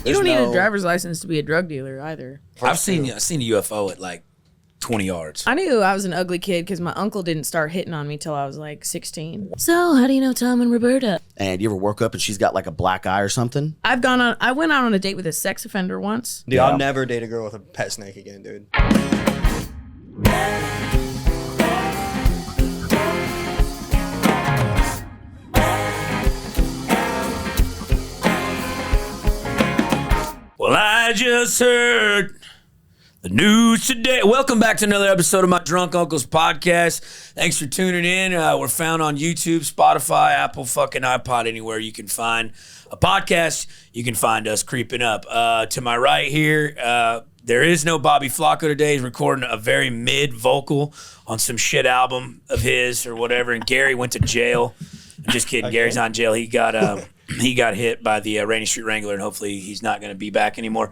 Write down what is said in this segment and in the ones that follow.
You don't need a driver's license to be a drug dealer either. I've seen a UFO at like 20 yards. I knew I was an ugly kid because my uncle didn't start hitting on me till I was like 16. So, how do you know Tom and Roberta? And you ever woke up and she's got like a black eye or something? I went out on a date with a sex offender once. Dude, I'll never date a girl with a pet snake again, dude. Well, I just heard the news today. Welcome back to another episode of my Drunk Uncles podcast. Thanks for tuning in. We're found on YouTube, Spotify, Apple, fucking iPod, anywhere you can find a podcast. You can find us creeping up. To my right here, there is no Bobby Flacco today. He's recording a very mid vocal on some shit album of his or whatever. And Gary went to jail. I'm just kidding. Okay. Gary's not in jail. He got hit by the Rainy Street Wrangler, and hopefully he's not going to be back anymore.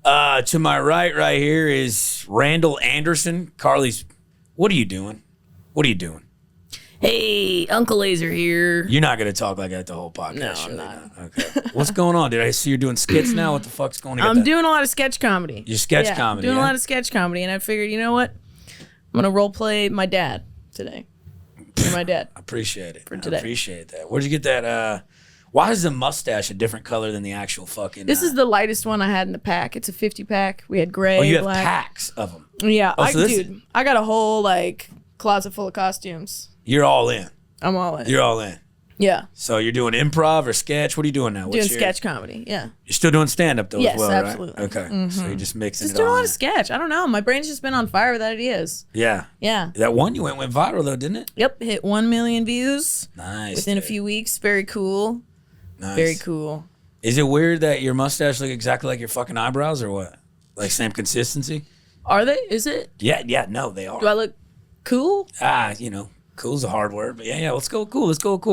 To my right here is Randall Anderson. Carly's, what are you doing? What are you doing? Hey, Uncle Lazer here. You're not going to talk like that the whole podcast. No, I'm not. Okay. What's going on? Did I see you're doing skits now? What the fuck's going on? I'm doing a lot of sketch comedy. Your sketch comedy, doing a lot of sketch comedy, and I figured, you know what? I'm going to role play my dad today. You're my dad. I appreciate it. For today. I appreciate that. Where'd you get that? Why is the mustache a different color than the actual fucking... This is the lightest one I had in the pack. It's a 50-pack. We had gray, you have black. packs of them. Yeah. So I got a whole, closet full of costumes. You're all in. I'm all in. You're all in. Yeah. So you're doing improv or sketch? What are you doing now? Doing sketch comedy, yeah. You're still doing stand-up, though, yes, as well, absolutely. right? Okay. Mm-hmm. So you're just mixing just it all doing a lot in. of sketch. I don't know. My brain's just been on fire with ideas. Yeah. Yeah. That one you went viral, though, didn't it? Yep. Hit 1 million views. Nice. Within a few weeks. Very cool. Nice. Very cool. Is it weird that your mustache look exactly like your fucking eyebrows or what? Like same consistency? Are they? Is it? Yeah, no, they are. Do I look cool? Cool's a hard word, but yeah, let's go cool.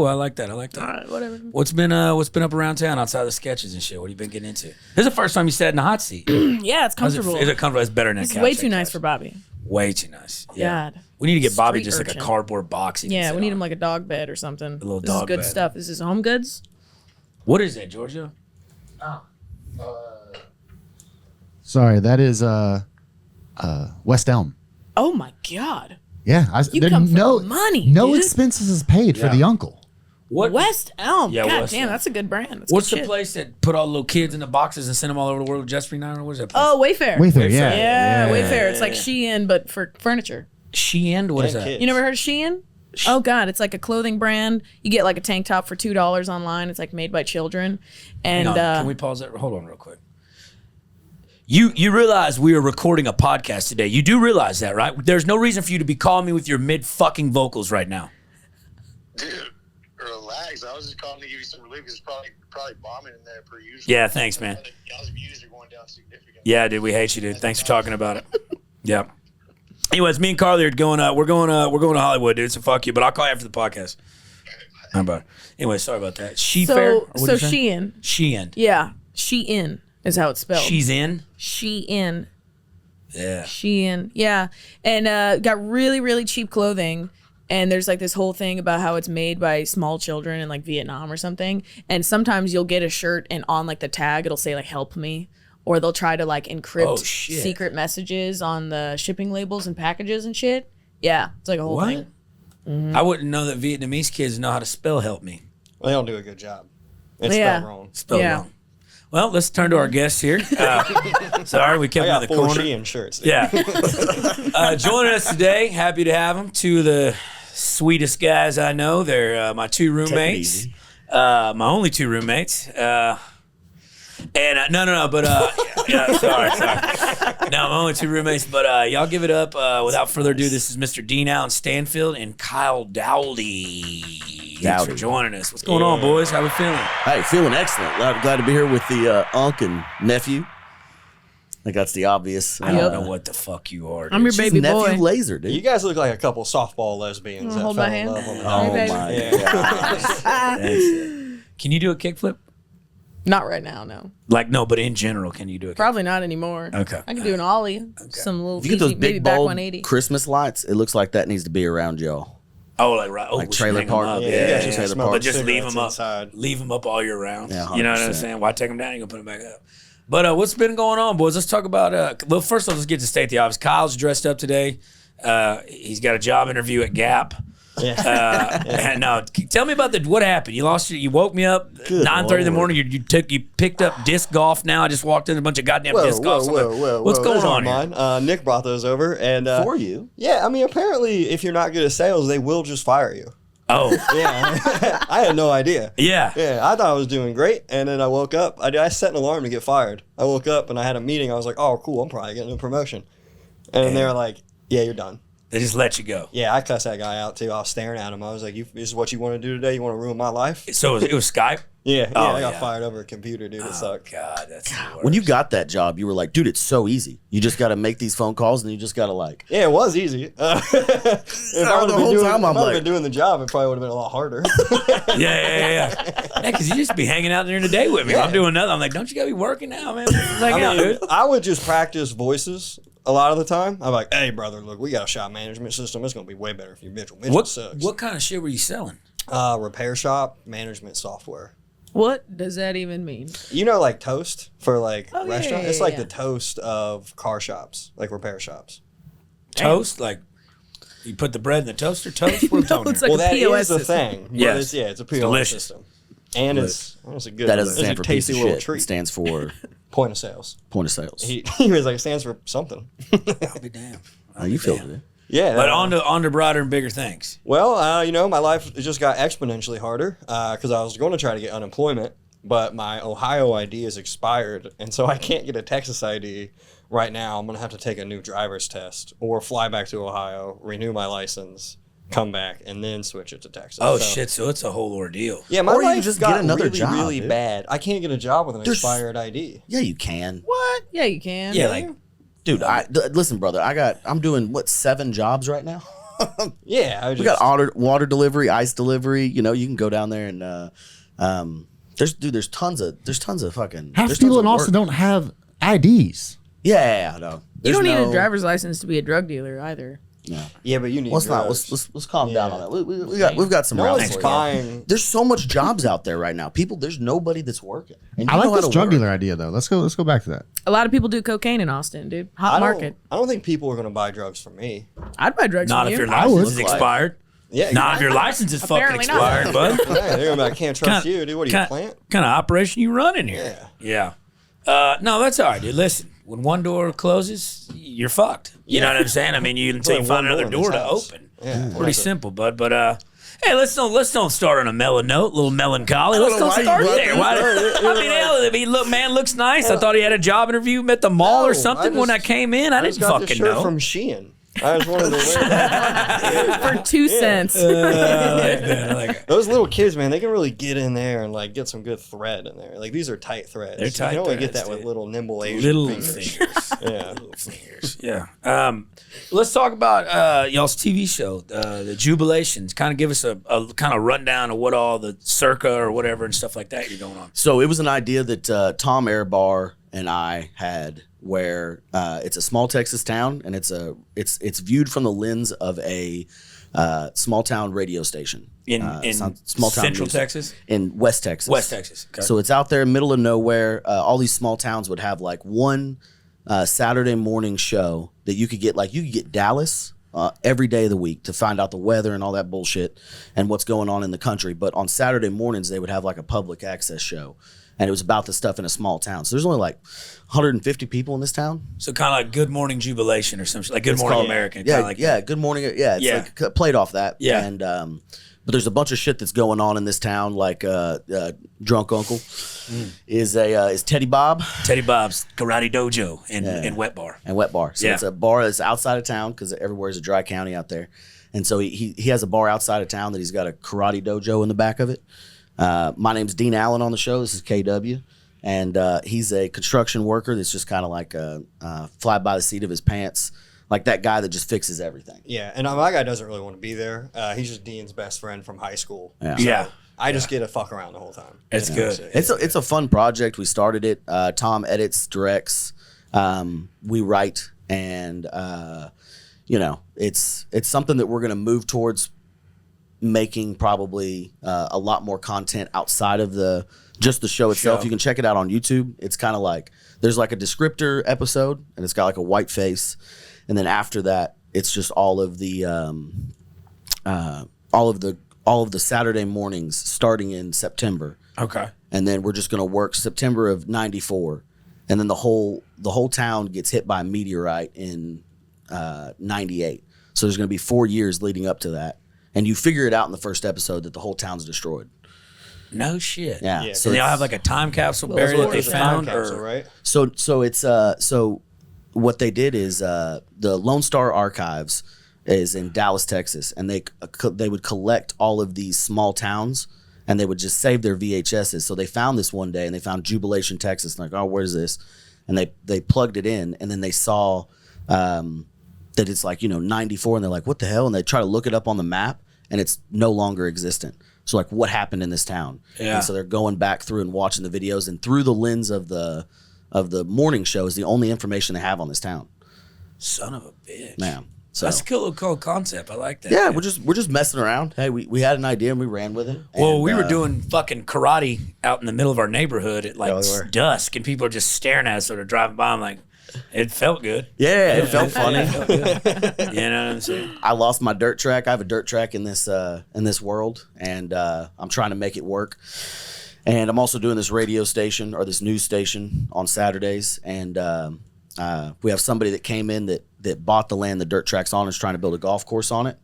I like that. All right, whatever. What's been up around town outside the sketches and shit? What have you been getting into? This is the first time you sat in the hot seat. Yeah, it's comfortable. Is it comfortable? It's better than that It's couch. way too nice for Bobby. Way too nice. Yeah. God. We need to get Bobby Street just urchin. like a cardboard box. Yeah, we need him like a dog bed or something. A little this dog is good bed. stuff. This is Home Goods. What is that, Giorgio? Sorry, that is West Elm. Oh my God. Yeah, You come from money, No dude. expenses is paid for the uncle. What? West Elm. Yeah, God West damn, Elm. that's a good brand. That's What's good the shit. place that put all the little kids in the boxes and send them all over the world with Just Free 9? What is that place? Oh, Wayfair. Wayfair, yeah. Yeah, Wayfair. It's like Shein, but for furniture. Shein? What is that? Kids. You never heard of Shein? Oh God, it's like a clothing brand. You get like a tank top for $2 online. It's like made by children. And Hang on, can we pause that? Hold on real quick. You realize we are recording a podcast today. You do realize that, right? There's no reason for you to be calling me with your mid-fucking vocals right now. Dude, relax. I was just calling to give you some relief because it's probably bombing in there per usual. Yeah, thanks, man. Y'all's views are going down significantly. Yeah, dude, we hate you, dude. Thanks for talking about it. Yeah. Anyways, me and Carly are going. We're going to Hollywood, dude. So fuck you. But I'll call you after the podcast. How about it? Anyway, sorry about that. so Shein. Shein. Yeah, Shein is how it's spelled. She's in. Shein. Yeah. Shein. Yeah, and got really really cheap clothing. And there's like this whole thing about how it's made by small children in like Vietnam or something. And sometimes you'll get a shirt and on like the tag it'll say like "help me." Or they'll try to like encrypt secret messages on the shipping labels and packages and shit. Yeah, it's like a whole thing. Mm-hmm. I wouldn't know that Vietnamese kids know how to spell "help me." Well, they don't do a good job. It's Yeah. spelled wrong. Spelled wrong. Well, let's turn to our guests here. Sorry, we kept I him in got the 4 corner. Shein shirts. Yeah. Joining us today, happy to have them. Two of the sweetest guys I know. They're my two roommates. My only two roommates. And sorry. No, my only two roommates, but y'all give it up. Without further ado, this is Mr. Dean Allen Stanfield and Kyle Dowdy. Thanks for joining us. What's going on, boys? How we feeling? Hey, feeling excellent. Glad to be here with the unc and nephew. I think that's the obvious. I don't know what the fuck you are, dude. I'm your She's baby nephew boy. Lazer, dude. You guys look like a couple softball lesbians that Hold fell my in hand. love on the Oh Hey, my baby. God. Can you do a kickflip? Not right now, no. Like, no, but in general, can you do it? Probably not anymore. Okay. I can do an ollie. Some little If you get those maybe big back bulb 180. Christmas lights, it looks like that needs to be around y'all. Oh, like right. Oh, Like we should trailer hang 'em park. up. Yeah, Yeah, you yeah, guys trailer smoke park. But just leave cigarettes them up. inside. Leave them up all year round. Yeah, you know what I'm 100%. saying? Why take them down? You gonna put them back up. But what's been going on, boys? Let's talk about. Well, first of all, let's get to state the obvious. Kyle's dressed up today. He's got a job interview at Gap. And tell me about what happened. You woke me up 9:30 in the morning. You picked up disc golf. Now I just walked in a bunch of goddamn disc golf. What's going on here? Nick brought those over and For you? Yeah, I mean, apparently, if you're not good at sales, they will just fire you. Oh, Yeah, I had no idea. yeah. I thought I was doing great, and then I woke up. I set an alarm to get fired. I woke up and I had a meeting. I was like, "Oh, cool! I'm probably getting a promotion." And they were like, "Yeah, you're done." They just let you go. Yeah, I cussed that guy out too. I was staring at him. I was like, "This is what you want to do today? You want to ruin my life?" So it was Skype. Yeah, Oh, I got yeah. fired over a computer, dude. It Oh sucked. God, that's the worst. When you got that job, you were like, dude, it's so easy. You just got to make these phone calls and you just got to like. Yeah, it was easy. If I would the whole time I'm have like- been doing the job, it probably would have been a lot harder. Yeah, because you just be hanging out during the day with me. Yeah. I'm doing nothing. I'm like, don't you gotta be working now, man? It's like, I mean, dude. I would just practice voices a lot of the time. I'm like, "Hey, brother, look, we got a shop management system. It's gonna be way better if you Mitchell. Mitchell sucks." What kind of shit were you selling? Repair shop management software. What does that even mean? You know, like Toast for like Oh, yeah, restaurant. yeah, It's like yeah. the Toast of car shops, like repair shops. Toast? Like you put the bread in the toaster? Toast? What are we talking it's here? like Well, a that POS is the system. thing. But Yes. it's a POS delicious. system, and it's a good. That doesn't it's stand a for piece tasty of little shit. treat. It stands for Point of sales. point of sales. He was like, it stands for something. I'll be damned. Oh, you feel it. Yeah. But on to brighter and bigger things. Well, my life just got exponentially harder because I was going to try to get unemployment, but my Ohio ID is expired, and so I can't get a Texas ID right now. I'm going to have to take a new driver's test or fly back to Ohio, renew my license, come back, and then switch it to Texas. Oh, So- shit. So it's a whole ordeal. Yeah, my Or you life just got get another really, job, really dude. bad. I can't get a job with an There's- expired ID. Yeah, you can. What? Yeah, you can. Yeah, like, Dude, listen, brother. I'm doing 7 jobs right now. Yeah, We got water delivery, ice delivery. You know, you can go down there and there's tons of fucking. Half there's people tons in of Austin work. don't have IDs. Yeah, no. You don't need There's a driver's license to be a drug dealer either. No. Yeah, but you need. Let's not. drugs. Let's calm down Yeah. on that. We've got some No rounds. one's for you. buying. There's so much jobs out there right now. There's nobody that's working. And I you know like how this to drug work. dealer idea though. Let's go back to that. A lot of people do cocaine in Austin, dude. Hot market. I don't think people are going to buy drugs from me. I'd buy drugs not from if you. your I license would. is expired. Yeah, Not if your license is fucking Apparently not. expired, bud. Yeah, they're gonna be like, I can't trust you, dude. What are you, a plant? Kind of operation you running here? Yeah. No, that's all right, dude. Listen, when one door closes, you're fucked. You know what I'm saying? I mean, until you only find one another door in door this to house. open. Yeah. Pretty simple, bud. But hey, let's don't start on a mellow note, a little melancholy. Let's know don't why you start brought there. this Why? up. I mean, hell, man looks nice. I thought he had a job interview at the mall or No, something when I came in. I just didn't got this fucking shirt know. from Shein. I just wanted to wear that. For 2 cents. Those little kids, man, they can really get in there and like get some good thread in there. Like these are tight threads. They're tight You can only get threads, that with dude. little nimble Asian Little fingers. fingers. Yeah. Little fingers. Yeah. Let's talk about y'all's TV show, the Jubilations. Kind of give us a kind of rundown of what all the circa or whatever and stuff like that you're going on. So it was an idea that Tom Airbar and I had, where it's a small Texas town, and it's viewed from the lens of a small town radio station In small town Central music. Texas? in West Texas. West Texas. Okay. So it's out there, middle of nowhere. All these small towns would have like one Saturday morning show that you could get Dallas every day of the week to find out the weather and all that bullshit and what's going on in the country. But on Saturday mornings, they would have like a public access show. And it was about the stuff in a small town. So there's only like 150 people in this town. So kind of like Good Morning Jubilation or something, like Good Morning called- America. Yeah, kinda like yeah. Good morning. Yeah, it's Yeah. like played off that. Yeah. And but there's a bunch of shit that's going on in this town. Like Drunk Uncle is Teddy Bob Teddy Bob's Karate Dojo and Wet Bar. and Wet Bar. So Yeah. it's a bar that's outside of town because everywhere's a dry county out there. And so he has a bar outside of town that he's got a karate dojo in the back of it. My name's Dean Allen on the show. This is KW. And he's a construction worker that's just kind of like fly by the seat of his pants, like that guy that just fixes everything. Yeah, and my guy doesn't really want to be there. He's just Dean's best friend from high school. Yeah. Yeah. I just get to fuck around the whole time. It's You know, good. so, It's a fun project. We started it. Tom edits, directs. We write, and it's something that we're going to move towards making probably a lot more content outside of the just the show itself. You can check it out on YouTube. It's kind of like there's like a descriptor episode, and it's got like a white face, and then after that, it's just all of the Saturday mornings starting in September. Okay. And then we're just going to work September of '94, and then the whole town gets hit by a meteorite in '98. So there's going to be 4 years leading up to that, and you figure it out in the first episode that the whole town's destroyed. No shit. Yeah. So they all have like a time capsule buried that they found, capsule, or right? So it's so what they did is the Lone Star Archives is in Dallas, Texas, and they would collect all of these small towns, and they would just save their VHSs. So they found this one day, and they found Jubilation, Texas. And like, oh, where's this? And they plugged it in, and then they saw that it's like 94, and they're like, what the hell? And they try to look it up on the map, and it's no longer existent. So like, what happened in this town? Yeah. And so they're going back through and watching the videos, and through the lens of the morning show is the only information they have on this town. son of a bitch. Yeah. So That's a cool concept. I like that. yeah, man. we're just messing around. Hey, we had an idea and we ran with it. Well, And, we were doing fucking karate out in the middle of our neighborhood at like Yeah, we were. dusk, and people are just staring at us, sort of driving by. I'm like, it felt good. Yeah, it felt funny. It felt good. You know what I'm saying? I lost my dirt track. I have a dirt track in this world, and I'm trying to make it work. And I'm also doing this radio station or this news station on Saturdays. And we have somebody that came in that bought the land the dirt track's on and is trying to build a golf course on it.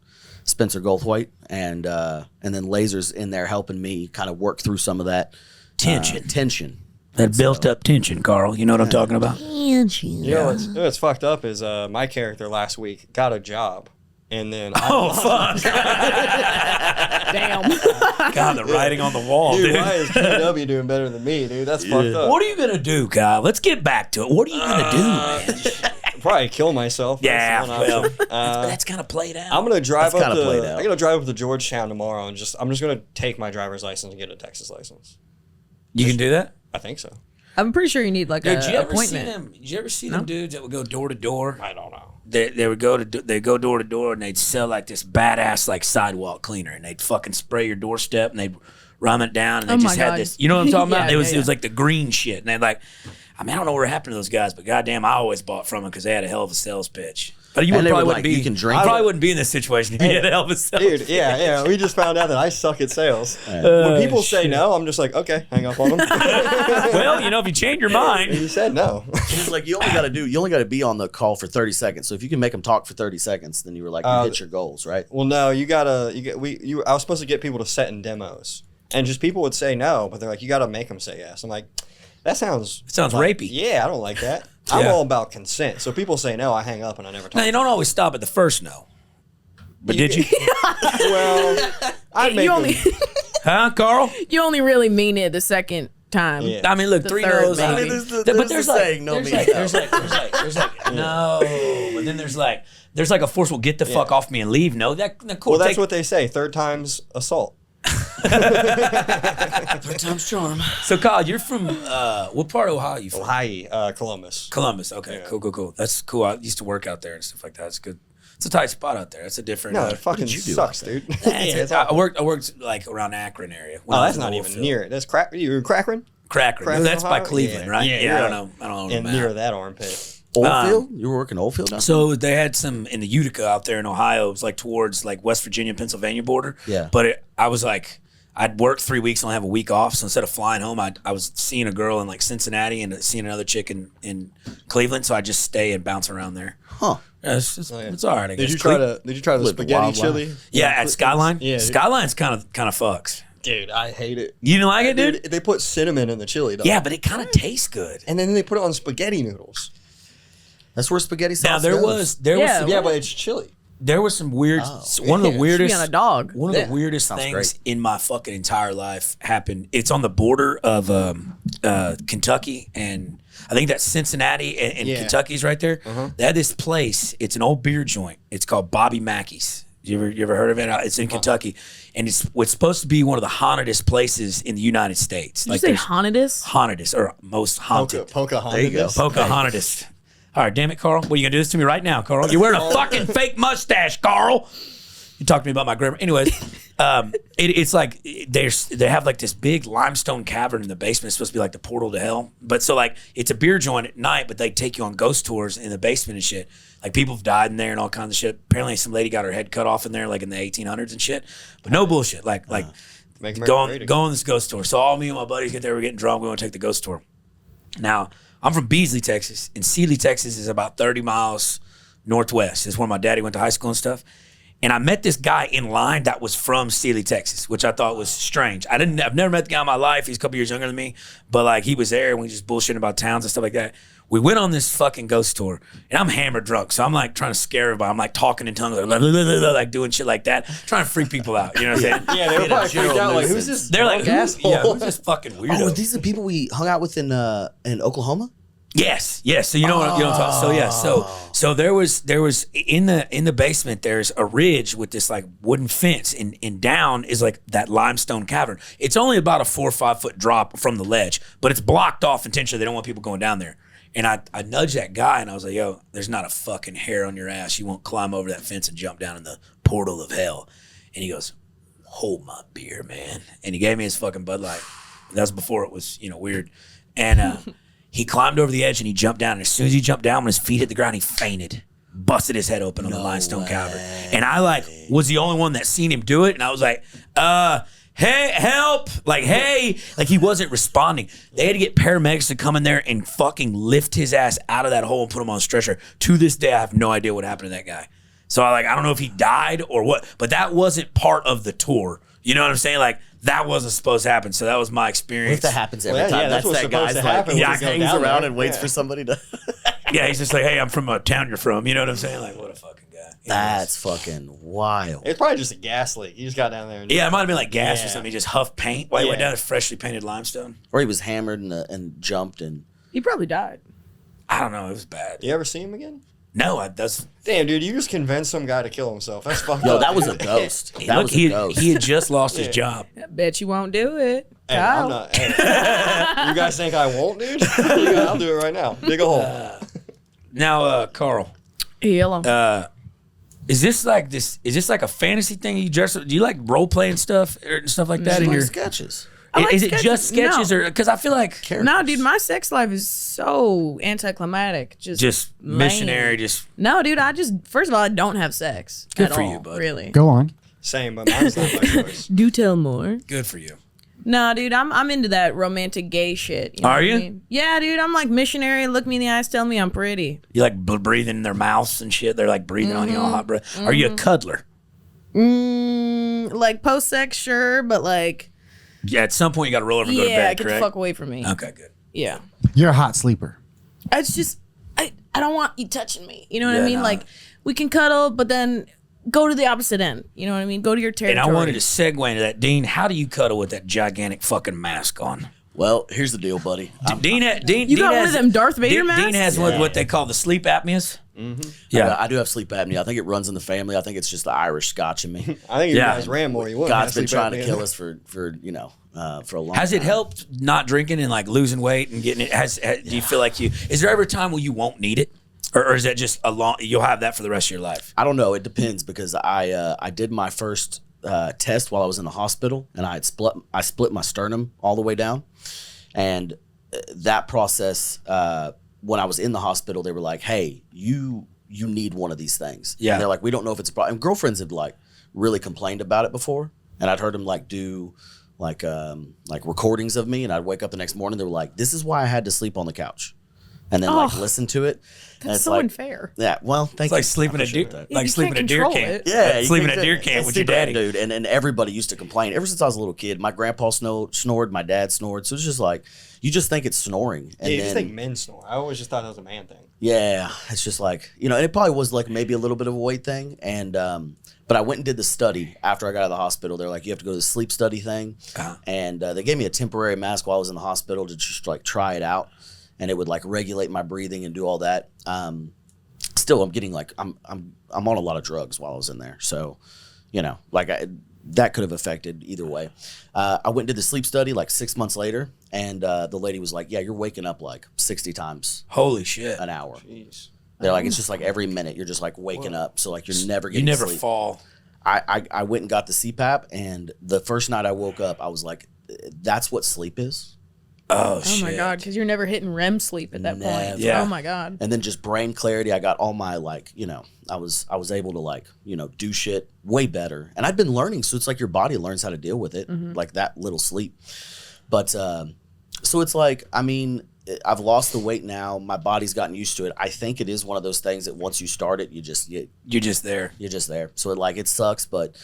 Spencer Goldthwait. And then Lazer's in there helping me kind of work through some of that tension. That built up tension, Carl. You know what I'm talking about? You know what's fucked up is my character last week got a job, and then Oh, fuck. Damn. God, the writing on the wall, dude, dude. why is KW doing better than me, dude? That's fucked up. What are you going to do, Kyle? Let's get back to it. What are you going to do, man? Probably kill myself. Yeah, That's one option. That's kind of played out. I'm gonna drive That's up kinda played to. out. I'm gonna drive up to Georgetown tomorrow, and I'm just gonna take my driver's license and get a Texas license. You can do that? I think so. I'm pretty sure you need like Dude, an did you ever see appointment. them? Did you ever see them dudes that would go door to door? I don't know. They would go door to door and they'd sell like this badass like sidewalk cleaner, and they'd fucking spray your doorstep and they'd run it down, and they Oh just my had God. this. You know what I'm talking about? Yeah, It was yeah, it was yeah. like the green shit, and they'd like. I mean, I don't know what happened to those guys, but goddamn, I always bought from them because they had a hell of a sales pitch. But you And they probably were wouldn't like, be. you can drink I probably it. wouldn't be in this situation if you had a hell of a sales Dude, yeah. We just found out that I suck at sales. When people say no, I'm just like, okay, hang up on them. Well, if you change your mind, He said no. He's like, you only got to be on the call for 30 seconds. So if you can make them talk for 30 seconds, then you were like, you hit your goals, right? Well, no, I was supposed to get people to set in demos, and just people would say no, but they're like, you got to make them say yes. I'm like, that sounds rapey. Yeah, I don't like that. I'm Yeah. all about consent. So people say no, I hang up and I never talk. Now you don't always stop at the first no. But did you? Well, I make You only Huh, Carl? you only really mean it the second time. Yeah. I mean, look, The 3 third, no's. maybe. I mean, There's the but there's like, saying, no there's means like, no. there's like, no, but then there's like a forceful get the fuck off me and leave. No, cool. Well, that's what they say. Third time's assault. Third time's charm. So, Kyle, you're from what part of Ohio? Are you from? Ohio, Columbus. Columbus. Okay, cool. That's cool. I used to work out there and stuff like that. It's good. It's a tight spot out there. That's a different. No, it fucking did you do sucks, out there? dude. I worked like around Akron area. when Oh, I that's was in not the even oil near it. That's crack. You in Crackrin? Cracker. Cracker, That's by Ohio? Cleveland, Yeah. right? Yeah, I you're don't right. know. I don't know. And the map. near that armpit. Oilfield? You were working oilfield now? So they had some in the Utica out there in Ohio. It was like towards like West Virginia, Pennsylvania border. Yeah. But I was like, I'd work 3 weeks and only have a week off. So instead of flying home, I was seeing a girl in like Cincinnati and seeing another chick in Cleveland. So I just stay and bounce around there. Huh. Yeah, it's all right. I guess. Did you try the Lived a spaghetti wild chili? Yeah, at Skyline. Yeah, dude. Skyline's kind of fucks. Dude, I hate it. You didn't like it, dude? They put cinnamon in the chili, though. Yeah, but it kind of tastes good. And then they put it on spaghetti noodles. That's where spaghetti sauce Now there goes. was Yeah. Yeah, but it's chili. there was some weird. One of the Should weirdest. be on a dog. One of the weirdest Sounds things great. in my fucking entire life happened. It's on the border of Kentucky, and I think that's Cincinnati and Yeah. Kentucky's right there. They had this place. It's an old beer joint. It's called Bobby Mackey's. You ever heard of it? It's in Kentucky, and it's supposed to be one of the hauntedest places in the United States. Did you say there's hauntedest? hauntedest or most haunted. Pocahontas. There you go. Pocahontas. All right, damn it, Carl. What are you gonna do this to me right now, Carl? You're wearing a fucking fake mustache, Carl. You talked to me about my grammar. Anyways, It's like they have like this big limestone cavern in the basement. It's supposed to be like the portal to hell. But so like it's a beer joint at night, but they take you on ghost tours in the basement and shit. Like people have died in there and all kinds of shit. Apparently some lady got her head cut off in there like in the 1800s and shit. But no bullshit. Like go on this ghost tour. So all me and my buddies get there. We're getting drunk. We want to take the ghost tour. Now I'm from Beasley, Texas, and Sealy, Texas is about 30 miles northwest. It's where my daddy went to high school and stuff. And I met this guy in line that was from Sealy, Texas, which I thought was strange. I've never met the guy in my life. He's a couple years younger than me, but like he was there and we just bullshitting about towns and stuff like that. We went on this fucking ghost tour, and I'm hammered drunk, so I'm like trying to scare everybody. I'm like talking in tongues, like doing shit like that, trying to freak people out. You know what I'm saying? Yeah, they were probably freaked out. Like, who's this? They're like, who's this fucking weirdo? Oh, these are the people we hung out with in Oklahoma? Yes. So you know what I'm talking. So yeah. So there was in the basement. There's a ridge with this like wooden fence, and down is like that limestone cavern. It's only about a 4 or 5 foot drop from the ledge, but it's blocked off intentionally. They don't want people going down there. And I nudged that guy and I was like, yo, there's not a fucking hair on your ass. You won't climb over that fence and jump down in the portal of hell. And he goes, hold my beer, man. And he gave me his fucking Bud Light. That was before it was, weird. And he climbed over the edge and he jumped down. And as soon as he jumped down, when his feet hit the ground, he fainted, busted his head open on the limestone cavern. And I like was the only one that seen him do it. And I was like, hey, help! Like, hey! Like, he wasn't responding. They had to get paramedics to come in there and fucking lift his ass out of that hole and put him on a stretcher. To this day, I have no idea what happened to that guy. So, I don't know if he died or what, but that wasn't part of the tour. You know what I'm saying? Like, that wasn't supposed to happen. So, that was my experience. What if that happens every time? Yeah, that's what's that guy's supposed to happen. like, hangs around and waits for somebody to... Yeah, he's just like, hey, I'm from a town you're from. You know what I'm saying? Like, what a fucking guy. That's fucking wild. It's probably just a gas leak. He just got down there. And Yeah, it might have been like gas or something. He just huffed paint while he went down to freshly painted limestone. Or he was hammered and jumped and... He probably died. I don't know. It was bad. You ever see him again? No, that's... Damn, dude, you just convinced some guy to kill himself. That's fucked Yo, up. that was a ghost. That Look, was a ghost. he had just lost his job. I bet you won't do it. Hey, Kyle. I'm not. Hey, you guys think I won't, dude? I'll do it right now. Dig a hole. Now, Carl, Hello. is this like a fantasy thing? You dress? Do you like role playing stuff or stuff like that? In your sketches. I like is it sketches. just sketches, No. or because I feel like No, dude, my sex life is so anticlimactic. Just lame. missionary, just No, dude, first of all, I don't have sex. Good at for all, you, bud. Really. Go on. Same, but mine's not like yours. Do tell more. good for you. No, dude, I'm into that romantic gay shit. You know Are what I you? mean? Yeah, dude, I'm like missionary. Look me in the eyes, tell me I'm pretty. You like breathing in their mouths and shit. They're like breathing on you all hot breath. Are you a cuddler? Like post sex, sure, but like, Yeah, at some point you got to roll over and go to yeah, bed, get correct? the fuck away from me. Okay, good. Yeah, You're a hot sleeper. it's just I don't want you touching me. You know what Yeah, I mean? no. Like we can cuddle, but then go to the opposite end. You know what I mean? Go to your territory. And I wanted to segue into that. Dean, how do you cuddle with that gigantic fucking mask on? Well, here's the deal, buddy. Dean You got one of them Darth Vader masks? Dean has what they call the sleep apneas. Yeah, I do have sleep apnea. I think it runs in the family. I think it's just the Irish Scotch in me. I think if Yeah. you guys ran more, you wouldn't. God's have been sleep trying to apnea. kill us for a long time. Has it helped not drinking and like losing weight and getting it? Do you feel like is there ever a time where you won't need it? Or is that just you'll have that for the rest of your life? I don't know. It depends because I did my first test while I was in the hospital, and I split my sternum all the way down, and that process when I was in the hospital, they were like, "Hey, you need one of these things." Yeah. And they're like, "We don't know if it's a problem." And girlfriends had like really complained about it before, and I'd heard them like do like recordings of me, and I'd wake up the next morning. They were like, "This is why I had to sleep on the couch," and then like listen to it. And That's it's so like, unfair. Yeah, well, thank It's you. like sleeping I at deer, appreciate that. like You sleeping can't at deer control camp. it. Yeah, sleeping you at deer camp with your daddy. dude. And everybody used to complain ever since I was a little kid. My grandpa snored, my dad snored, so it's just like you just think it's snoring, and Yeah, you then just think men snore. I always just thought that was a man thing. yeah, it's just like and it probably was like maybe a little bit of a weight thing, and but I went and did the study after I got out of the hospital. They're like, you have to go to the sleep study thing, and they gave me a temporary mask while I was in the hospital to just like try it out, and it would like regulate my breathing and do all that. Still, I'm getting like I'm on a lot of drugs while I was in there, so that could have affected either way. I went and did the sleep study like 6 months later, and the lady was like, "Yeah, you're waking up like 60 times Holy shit! an hour." Jeez. They're like, it's just like every minute you're just like waking up, so like you're never You getting never sleep. fall. I went and got the CPAP, and the first night I woke up, I was like, that's what sleep is. Oh shit. my God, because you're never hitting REM sleep at that point. Yeah. Oh my God. And then just brain clarity. I got all my like, I was able to like, do shit way better. And I'd been learning, so it's like your body learns how to deal with it, like that little sleep. But so it's like, I mean, I've lost the weight now. My body's gotten used to it. I think it is one of those things that once you start it, you're just there. You're just there. So it sucks, but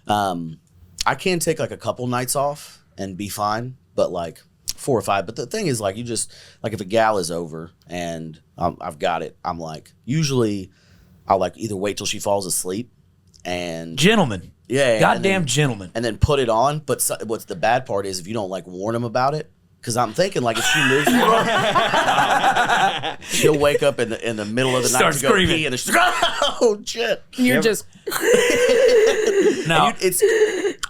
I can take like a couple nights off and be fine, but like 4 or 5. But the thing is, like, you just like if a gal is over and I've got it, I'm like, usually I'll like either wait till she falls asleep and Gentlemen. yeah, Goddamn gentlemen. and then put it on. But what's the bad part is if you don't like warn them about it. Because I'm thinking, like, if she lives, she'll wake up in the middle of the night Start to go screaming. pee, and it's oh shit! You're just No.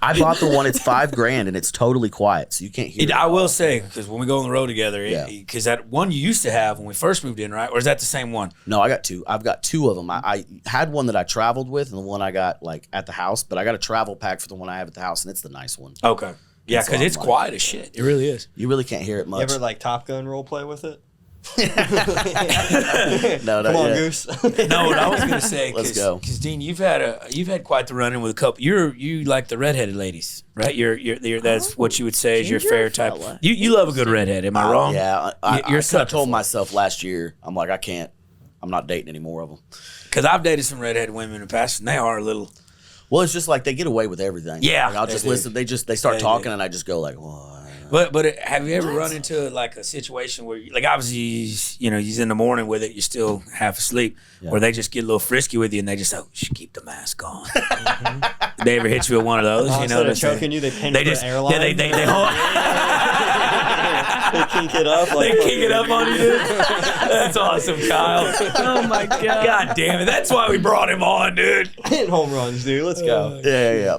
I bought the one. It's $5,000 and it's totally quiet, so you can't hear. I will say, because when we go on the road together, Yeah. because that one you used to have when we first moved in, right? Or is that the same one? No, I got two. I've got two of them. I had one that I traveled with, and the one I got like at the house. But I got a travel pack for the one I have at the house, and it's the nice one. Okay. Yeah, That's because what it's I'm like. quiet as shit. It really is. You really can't hear it You much. ever like Top Gun role play with it? no, Come on, yet. Goose. No, what I was gonna say, Let's go. because Dean, you've had quite the run-in with a couple. You like the redheaded ladies, right? You're that's what you would say is your Ginger fair type. fella. You love a good redhead. Am I wrong? Yeah, You're I sucker told for it. myself last year, I'm like, I can't. I'm not dating any more of them. Because I've dated some redhead women in the past, and they are a little. Well, it's just like they get away with everything. Yeah, Like, I'll they just do. listen. They start They talking, do. and I just go like, "What?" But have you ever run into like a situation where, like, obviously, he's in the morning with it, you're still half asleep, or they just get a little frisky with you and they just, you should keep the mask on. They ever hit you with one of those? Instead of that's choking you, they pin they you just for airline. yeah, they hold. They kink it up. Like, They kick it up on you, dude. That's awesome, Kyle. oh my God. God damn it. That's why we brought him on, dude. hitting home runs, dude. Let's go. Yeah.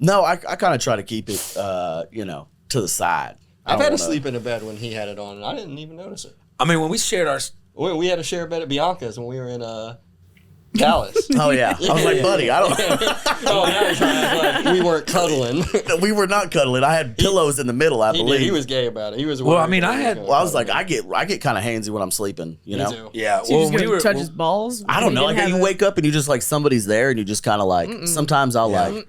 No, I kind of try to keep it, to the side. I I've don't had to wanna- sleep in a bed when he had it on, and I didn't even notice it. I mean, when we shared our. We had to share a bed at Bianca's when we were in Dallas. Oh yeah, I was like, buddy, I don't. Oh, now you're trying to act like we weren't cuddling. We were not cuddling. I had pillows in the middle. I He believe did. He was gay about it. He was. Well, I worried mean, that I we had- were Well, I was gonna like, cuddle. I get kind of handsy when I'm sleeping. You Me know. too. Yeah. So you're just when gonna touch his balls? I don't know. Like you wake up and you just like somebody's there and you just kind of like. Sometimes I'll like.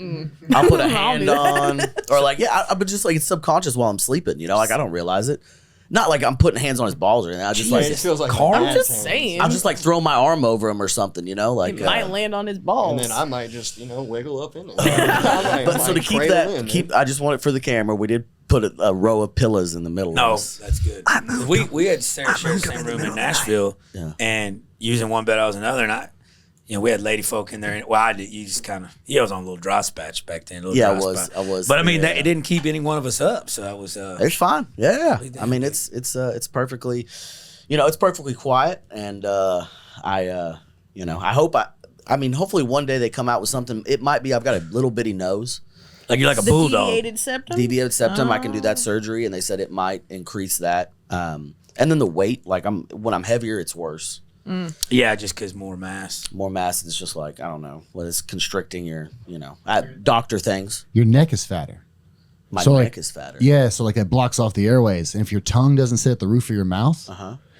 I'll put a hand on or like but just like it's subconscious while I'm sleeping. You know, like I don't realize it. Not like I'm putting hands on his balls or anything. I just Yeah, like it feels like Carl? my I'm just dad's hands. saying. I'll just like throw my arm over him or something. You know, like. It might land on his balls. And then I might just, wiggle up in it. But so to keep that, I just want it for the camera. We did put a row of pillows in the middle. No, of us. that's good. We had shared the same room in Nashville, and using one bed, I was another, and we had lady folk in there. And, well, I did. You just kind of. He was on a little dry spatch back then. Yeah, I was. But I mean, yeah. it didn't keep any one of us up. So I was. It's fine. Yeah. I mean, it's perfectly, it's perfectly quiet, and I hope I mean, hopefully one day they come out with something. It might be I've got a little bitty nose, like you're like a the bulldog. deviated septum? deviated septum. I can do that surgery, and they said it might increase that. And then the weight, like when I'm heavier, it's worse. Yeah, just because more mass. More mass. It's just like I don't know what is constricting your, doctor things. Your neck is fatter. My So, neck like, is fatter. Yeah, so like it blocks off the airways. And if your tongue doesn't sit at the roof of your mouth,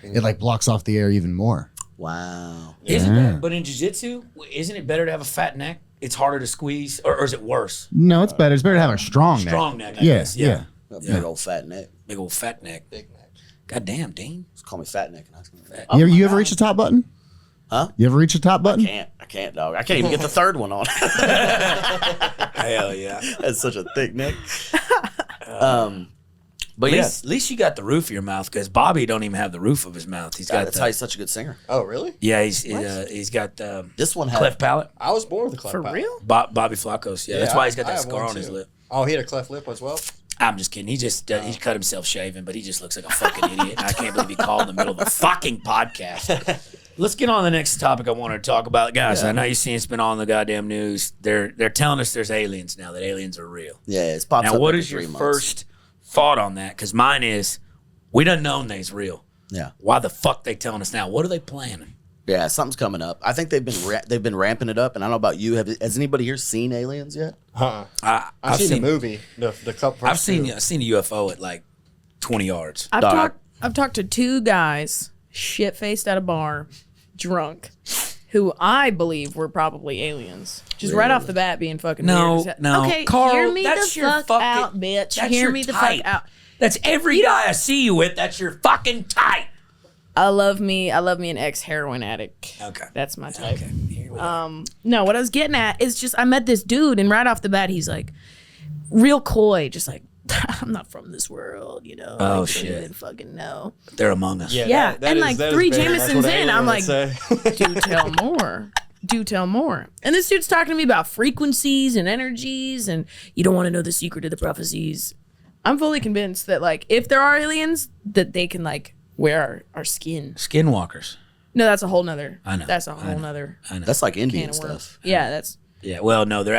it like blocks off the air even more. Wow. Isn't Yeah. that? But in jiu-jitsu, isn't it better to have a fat neck? It's harder to squeeze, or is it worse? No, it's better. It's better to have a strong neck. Strong neck. I Yeah, guess. yeah. A big old fat neck. Big old fat neck. Big neck. God damn, Dean. Just call me fat neck. And I was gonna fat. You ever reach the top button? Huh? You ever reach the top button? I can't, dog. I can't even get the third one on. Hell yeah. That's such a thick neck. But At least you got the roof of your mouth, because Bobby don't even have the roof of his mouth. He's got that's why he's such a good singer. Oh, really? yeah. He's got This one had cleft palate. I was born with a cleft For palate. real? Bobby Flacco's. Yeah, that's why he's got I that have scar one on his too. lip. Oh, he had a cleft lip as well? I'm just kidding. He just he cut himself shaving, but he just looks like a fucking idiot. And I can't believe he called in the middle of the fucking podcast. Let's get on to the next topic I wanted to talk about, guys. I know you've seen it's been on the goddamn news. They're telling us there's aliens now. That aliens are real. Yeah, it's pops Now, up what every is your 3 months. first thought on that? Because mine is, we done known they's real. Yeah. Why the fuck they telling us now? What are they planning? Yeah, something's coming up. I think they've been ramping it up, and I don't know about you. Has anybody here seen aliens yet? I've seen the movie. The couple. I've seen a UFO at like 20 yards. I've talked to 2 guys, shit faced at a bar, drunk, who I believe were probably aliens. Just right off the bat, being fucking weird. No, okay, Carl, hear me that's the your fuck fucking, out, bitch. That's Hear your me the type. fuck out. That's every guy I see you with. That's your fucking type. I love me an ex-heroin addict. Okay. That's my type. Okay. Here we go. No, what I was getting at is just I met this dude, and right off the bat, he's like, real coy, just like, I'm not from this world, you know. Oh, I shit. don't even fucking know. They're among us. Yeah, and like 3 Jamesons in, I'm like, say. do tell more. Do tell more. And this dude's talking to me about frequencies and energies, and you don't want to know the secret of the prophecies. I'm fully convinced that, like, if there are aliens, that they can, like, wear our skin. Skinwalkers. No, that's a whole nother. I know. That's a whole nother. I know. That's like can Indian of worms. stuff. Yeah, that's. Yeah. Well, no, they're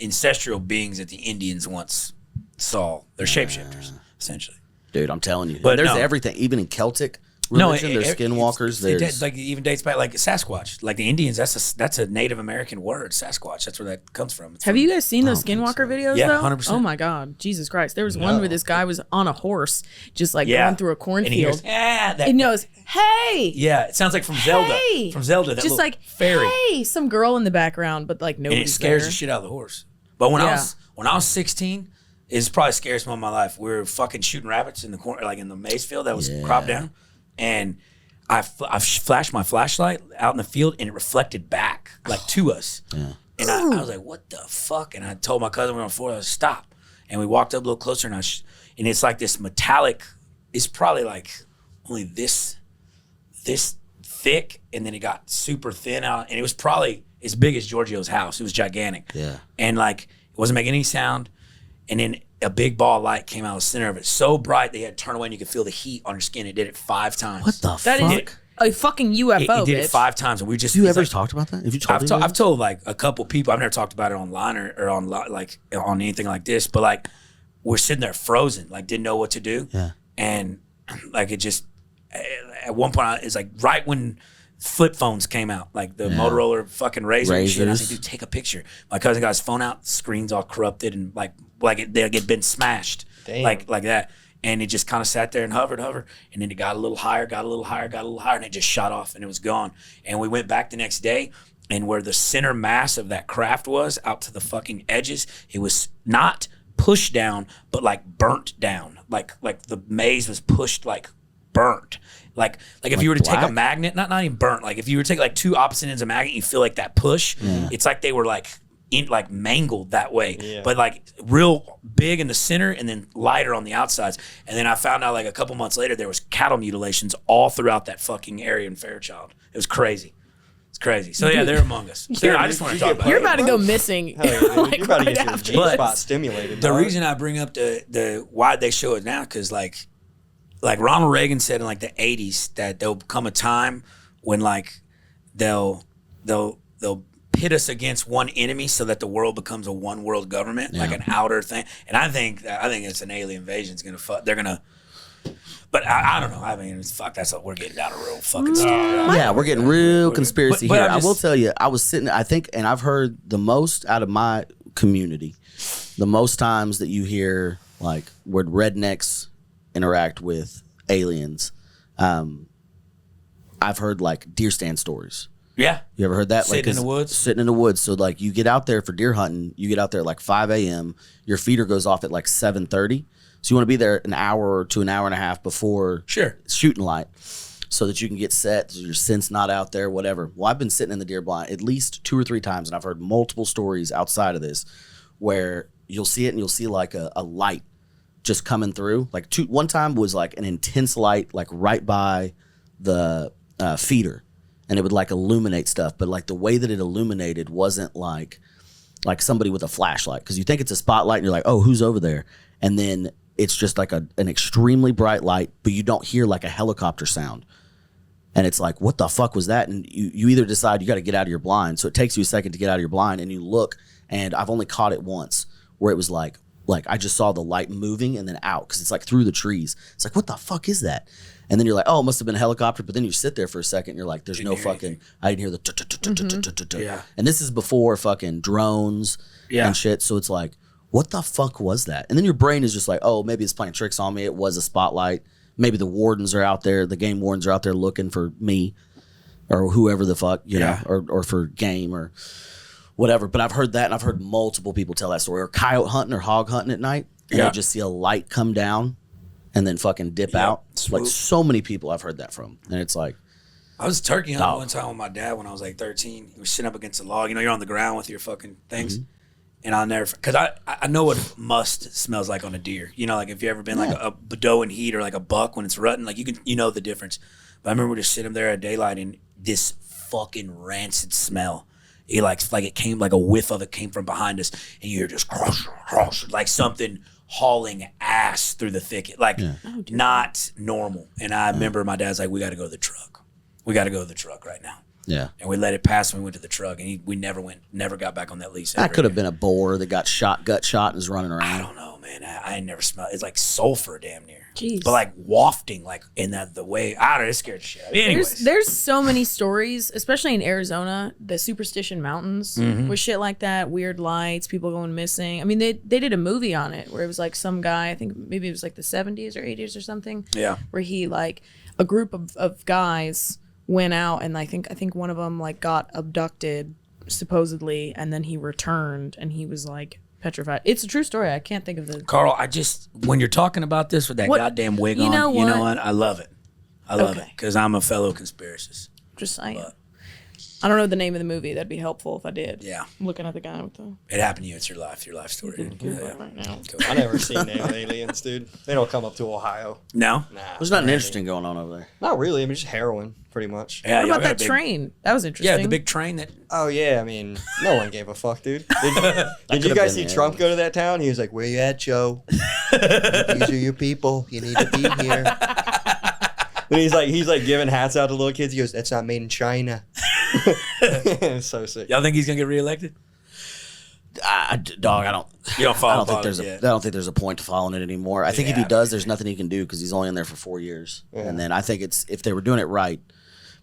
ancestral beings that the Indians once saw. They're shapeshifters, essentially. Dude, I'm telling you. But there's no. everything, even in Celtic religion, there's skinwalkers. It There's like even dates back like Sasquatch. Like the Indians, that's a Native American word, Sasquatch. That's where that comes from. Have you guys seen those Skinwalker videos? Yeah, though? 100%. Oh my God, Jesus Christ! There was one where this guy was on a horse, just like Yeah. going through a And he hears, cornfield. that. He knows, hey. Yeah, it sounds like from Zelda. Hey! From Zelda, that Just little like fairy. hey, some girl in the background, but like And nobody's it scares there. the shit out of the horse. But when Yeah. I was 16, it's probably the scariest moment of my life. We were fucking shooting rabbits in the corner, like in the maize field that was cropped down, and I flashed my flashlight out in the field, and it reflected back like to us. Yeah. And I was like, "What the fuck?" And I told my cousin we were on the floor, I was stop. And we walked up a little closer, and and it's like this metallic. It's probably like only this thick, and then it got super thin out, and it was probably as big as Giorgio's house. It was gigantic. Yeah. And like it wasn't making any sound. And then a big ball of light came out of the center of it, so bright they had to turn away, and you could feel the heat on your skin. It did it 5 times. what the That fuck? is a fucking UFO. It did bitch. it 5 times, and we just. Have you it's ever like- talked about that? Have you told I've told like a couple people. I've never talked about it online or on like on anything like this. But like we're sitting there frozen, like didn't know what to do. Yeah. And like it just at one point it's like right when flip phones came out, like the Motorola fucking Razor and shit. I was like, dude, take a picture. My cousin got his phone out, screen's all corrupted and like they had been smashed, like that. And it just kind of sat there and hovered, and then it got a little higher, and it just shot off, and it was gone. And we went back the next day, and where the center mass of that craft was, out to the fucking edges, it was not pushed down, but like burnt down, like the maize was pushed like burnt. Like if you were to take a magnet, not even burnt, like if you were to take like 2 opposite ends of a magnet, you feel like that push. It's like they were like mangled that way, but like real big in the center and then lighter on the outsides. And then I found out like a couple months later there was cattle mutilations all throughout that fucking area in Fairchild. It was crazy. It's crazy. So yeah, they're among us. So, I just want to talk about You're it. about to go missing. Hell yeah, dude. like, You're about to right get your after. G-spot stimulated. The dog. reason I bring up the why they show it now, because like Ronald Reagan said in like the 80s that there'll come a time when like they'll pit us against one enemy so that the world becomes a one world government, like an outer thing. And I think it's an alien invasion. They're gonna. But I don't know. I mean, we're getting down a real fucking stuff. Yeah, we're getting real conspiracy but here. I'm I will just- tell you, I was sitting, I think, and I've heard the most out of my community, the most times that you hear like where rednecks interact with aliens. I've heard like deer stand stories. Yeah. You ever heard that? Sitting in the woods? Sitting in the woods. So like you get out there for deer hunting, you get out there at like 5 a.m. Your feeder goes off at like 7:30. So you want to be there an hour to an hour and a half before shooting light so that you can get set, so your scent's not out there, whatever. Well, I've been sitting in the deer blind at least 2 or 3 times, and I've heard multiple stories outside of this where you'll see it and you'll see like a light just coming through. Like one time was like an intense light like right by the feeder, and it would like illuminate stuff, but like the way that it illuminated wasn't like somebody with a flashlight, because you think it's a spotlight and you're like, oh, who's over there? And then it's just like an extremely bright light, but you don't hear like a helicopter sound. And it's like, what the fuck was that? And you either decide you got to get out of your blind. So it takes you a second to get out of your blind, and you look, and I've only caught it once where it was like Like I just saw the light moving and then out because it's like through the trees. It's like, what the fuck is that? And then you're like, oh, it must have been a helicopter. But then you sit there for a second. And you're like, there's no fucking. I didn't hear the. Yeah. And this is before fucking drones and shit. So it's like, what the fuck was that? And then your brain is just like, oh, maybe it's playing tricks on me. It was a spotlight. Maybe the wardens are out there. The game wardens are out there looking for me or whoever the fuck, you know, or for game or whatever. But I've heard that, and I've heard multiple people tell that story. Or coyote hunting or hog hunting at night, and they just see a light come down and then fucking dip out. Swoop. Like so many people I've heard that from. And it's like, I was turkey hunting one time with my dad when I was like 13. He was sitting up against a log. You know, you're on the ground with your fucking things. And I'll never, because I know what must smells like on a deer. You know, like if you ever been like a doe in heat or like a buck when it's rutting, like you know the difference. But I remember just sitting there at daylight and this fucking rancid smell. It like it came like a whiff of it came from behind us, and you hear just crush, like something hauling ass through the thicket, like not normal. And I remember my dad's like, "We got to go to the truck. We got to go to the truck right now." yeah. And we let it pass, and we went to the truck, and we never got back on that lease. That could have been a boar that got gut shot and is running around. I don't know, man. I ain't never smelled. It's like sulfur, damn near. Jeez. But like wafting, like in the way. I don't know. It scared the shit out of me. Anyways, There's so many stories, especially in Arizona, the Superstition Mountains with shit like that, weird lights, people going missing. I mean, they did a movie on it where it was like some guy, I think maybe it was like the 70s or 80s or something. Yeah. Where he like a group of guys went out, and I think one of them like got abducted supposedly, and then he returned and he was like petrified. It's a true story. I can't think of the Carl, when you're talking about this with that goddamn wig on, you know what? I love it. I love it because I'm a fellow conspiracist. Just saying. But I don't know the name of the movie. That'd be helpful if I did. Yeah. I'm looking at the guy with the it happened to you. It's your life story. right now. Cool. I never seen aliens, dude. They don't come up to Ohio. No? Nah. There's nothing interesting going on over there. Not really. I mean, just heroin, pretty much. Yeah, What y'all about got that a train? That was interesting. Yeah, the big train that. Oh, yeah. I mean, no one gave a fuck, dude. Did you could've guys been see Trump go to that town? He was like, where you at, Joe? These are your people. You need to be here. And he's like giving hats out to little kids. He goes, that's not made in China. It's so sick. Y'all think he's gonna get reelected? Dog, I don't. You don't follow. I don't think there's a point to following it anymore. I think if he does, there's nothing he can do because he's only in there for 4 years. Yeah. And then I think if they were doing it right,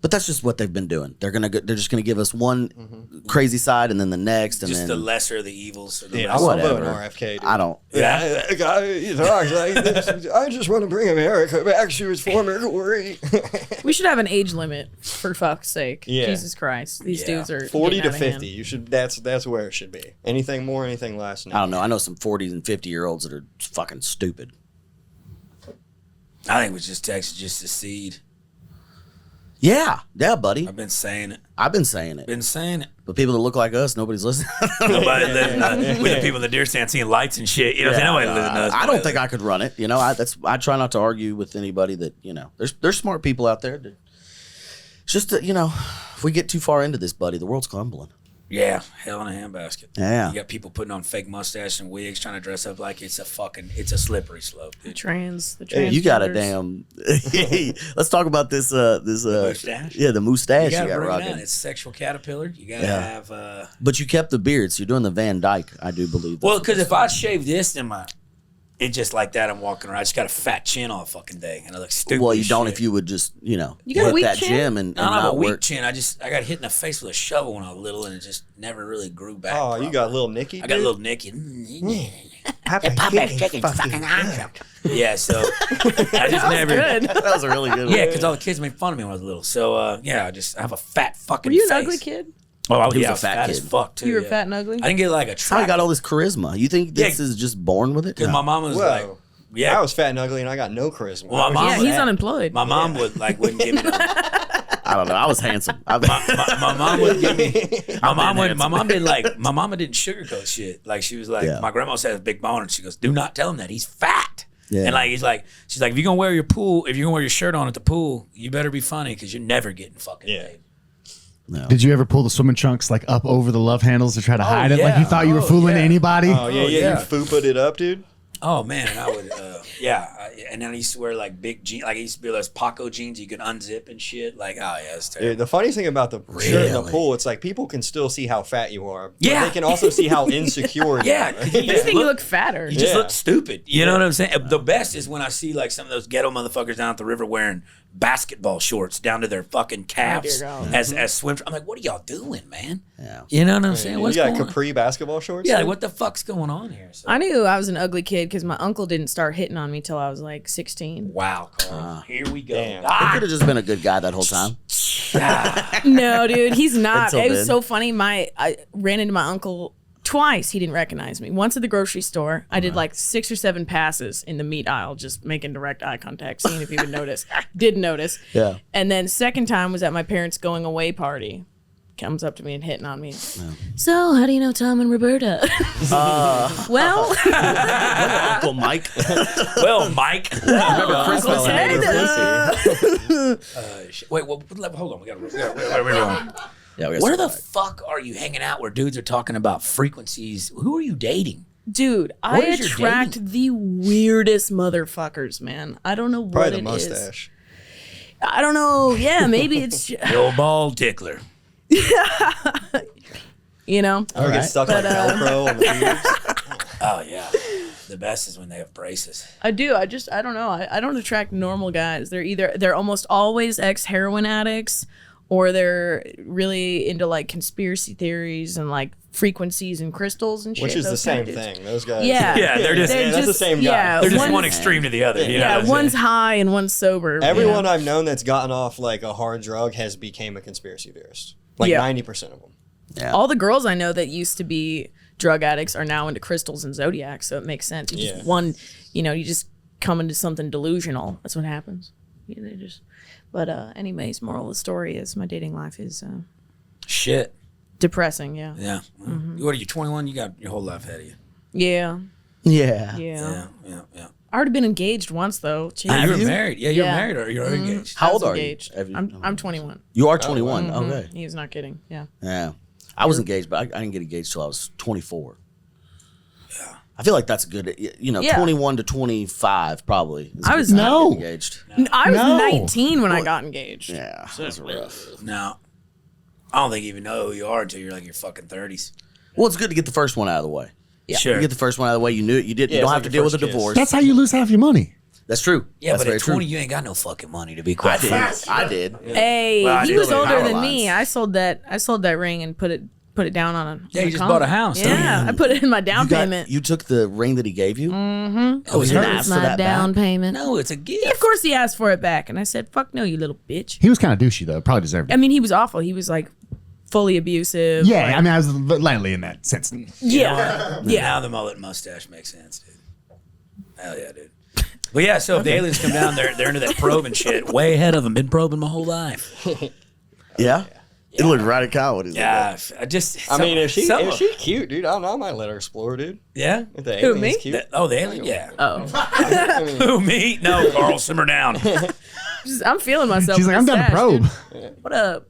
but that's just what they've been doing. They're just gonna give us one crazy side and then the next, and just then the lesser of the evils. Or the I'm voting RFK. Dude. I don't. Yeah, the guy he talks like this. I just want to bring America back to its former glory. We should have an age limit for fuck's sake. Yeah. Jesus Christ, these dudes are 40 getting to out of 50. hand. You should. That's where it should be. Anything more, anything less. No. I don't know. I know some 40s and 50-year-olds that are fucking stupid. I think it was just Texas just to seed. Yeah, buddy. I've been saying it. But people that look like us, nobody's listening. Nobody with the people in the deer stand seeing lights and shit. You know, nobody listening to us. I don't think I could run it. You know, I try not to argue with anybody that, you know, there's smart people out there. It's just that, you know, if we get too far into this, buddy, the world's crumbling. Yeah, hell in a handbasket. Yeah. You got people putting on fake mustaches and wigs trying to dress up like it's a slippery slope, dude. The trans. You got a damn. Let's talk about this. Mustache? Yeah, the mustache You you gotta got bring it rocking. down. It's sexual caterpillar. You gotta have. But you kept the beard, so you're doing the Van Dyke, I do believe. Well, because if I shave this, then it's just like that. I'm walking around. I just got a fat chin all fucking day, and I look stupid. Well, you as don't shit. if you would just, you know, You got a hit weak that chin? gym and I don't have a not weak work. chin. I got hit in the face with a shovel when I was little, and it just never really grew back. Oh, you got little Nicky. I got a little Nicky. Yeah, so I just never. Good. That was a really good one. Yeah, because all the kids made fun of me when I was little. So I have a fat fucking. Were you an face. ugly kid? Oh, I He was was a fat fat kid. as fuck too. You were yeah. fat and ugly? I didn't get like a How I track got all this charisma. You think this is just born with it? because my mom was Whoa. like, yeah. I was fat and ugly, and I got no charisma. Well, my mom Yeah, was he's fat. unemployed. My mom wouldn't give me. I don't know. I was handsome. My mom would give me. My mom didn't sugarcoat shit. Like she was like, Yeah. my grandma said a big boner. And she goes, do not tell him that he's fat. Yeah. And like she's like, if you're gonna wear your shirt on at the pool, you better be funny because you're never getting fucking laid. No. Did you ever pull the swimming trunks like up over the love handles to try to hide it? Like yeah. you thought you were fooling yeah. anybody? Oh yeah, you fupa it up, dude. Oh man, and I would, and then I used to wear like big jeans, like I used to wear those Paco jeans you could unzip and shit. Like, oh yeah, it's terrible. Dude, the funny thing about the shirt in the Really? pool, it's like people can still see how fat you are. But Yeah. they can also see how insecure you Yeah, are. 'cause you I just think you look fatter. You just Yeah. look stupid. You know what I'm saying? The best is when I see like some of those ghetto motherfuckers down at the river wearing basketball shorts down to their fucking calves dear God. as swim. I'm like, what are y'all doing, man? Yeah. You know what I'm saying? You What's got going on? capri basketball shorts? Yeah, like, dude? what the fuck's going on here? So, I knew I was an ugly kid because my uncle didn't start hitting on me till I was like 16. wow, Carl. Here we go. Damn. He Ah, could have just been a good guy that whole time. No, dude, he's not. Until It was then. so funny. I ran into my uncle twice. He didn't recognize me. Once at the grocery store, I did like 6 or 7 passes in the meat aisle, just making direct eye contact, seeing if he would notice. Didn't notice. Yeah. And then second time was at my parents' going away party. Comes up to me and hitting on me. So, how do you know Tom and Roberta? Well, Uncle Mike. well, Mike. Uncle Ted. Wait, well, hold on. We got. Yeah, we got Where some the Mike. fuck are you hanging out where dudes are talking about frequencies? Who are you dating? Dude, I What is your attract dating? the weirdest motherfuckers, man. I don't know Probably what the it is. mustache. I don't know. Yeah, maybe it's The old ball tickler. you know. Or get stuck like Velcro on the ears. Oh yeah. The best is when they have braces. I do. I don't know. I don't attract normal guys. They're almost always ex-heroin addicts, or they're really into like conspiracy theories and like frequencies and crystals and shit. Which is the those kind same of dudes. thing. Those guys. Yeah. Yeah, they're just- that's the same guy. Yeah, They're just one extreme to the other. You know what Yeah, I'm one's saying? high and one's sober. Everyone yeah. I've known that's gotten off like a hard drug has became a conspiracy theorist. Like Yeah. 90% of them. Yeah. All the girls I know that used to be drug addicts are now into crystals and zodiac, so it makes sense. You just you just come into something delusional. That's what happens. Yeah, they just. But anyways, moral of the story is my dating life is Shit. depressing. Yeah. Yeah. What are you, 21? You got your whole life ahead of you. Yeah. Yeah. Yeah. Yeah. I already been engaged once though. Jeez. You were you? married. Yeah, you're Yeah. married or you're engaged. How I old was are engaged. you? Have you? I'm 21. You are 21. Okay. He was not kidding. Yeah. Yeah. I was engaged, but I didn't get engaged till I was 24. Yeah. I feel like that's a good, Yeah. 21 to 25 probably. is a I good was- time to No. get engaged. I was No. 19 when I got engaged. Yeah. That's rough. No. I don't think you even know who you are until you're like your fucking 30s. Well, it's good to get the first one out of the way. Sure. You get the first one out of the way. You knew it. You did. Yeah, You don't it's have like to your deal with a first kiss. divorce. That's how you lose half your money. That's true. Yeah, That's but very at 20, true. you ain't got no fucking money to be I quite did. frank. I did. Hey, Well, I he did was live in older power than me. lines. I sold that ring and put it down on a. Yeah, on you a just con- bought a house, didn't Yeah, you? I put it in my down payment. You took the ring that he gave you. Oh, was he it didn't nice? ask for that back? payment. No, it's a gift. Of course, he asked for it back, and I said, "Fuck no, you little bitch." He was kind of douchey though. Probably deserved I it. mean, he was awful. He was like fully abusive. Yeah, like- I mean, I was lightly in that sense. yeah, yeah. Now the mullet mustache makes sense, dude. Hell yeah, dude. But yeah, so if the aliens come down, they're into that probing shit. Way ahead of them. Been probing my whole life. Yeah. It looked right at Kyle. Yeah, I just. I mean, if she's some- cute, dude, I don't know. I might let her explore, dude. Yeah. If the Who, alien's me? cute. The alien, yeah. Oh, Who, me? No, Carl, simmer down. I'm feeling myself. She's like, with I'm this done to stash, probe. dude. What up?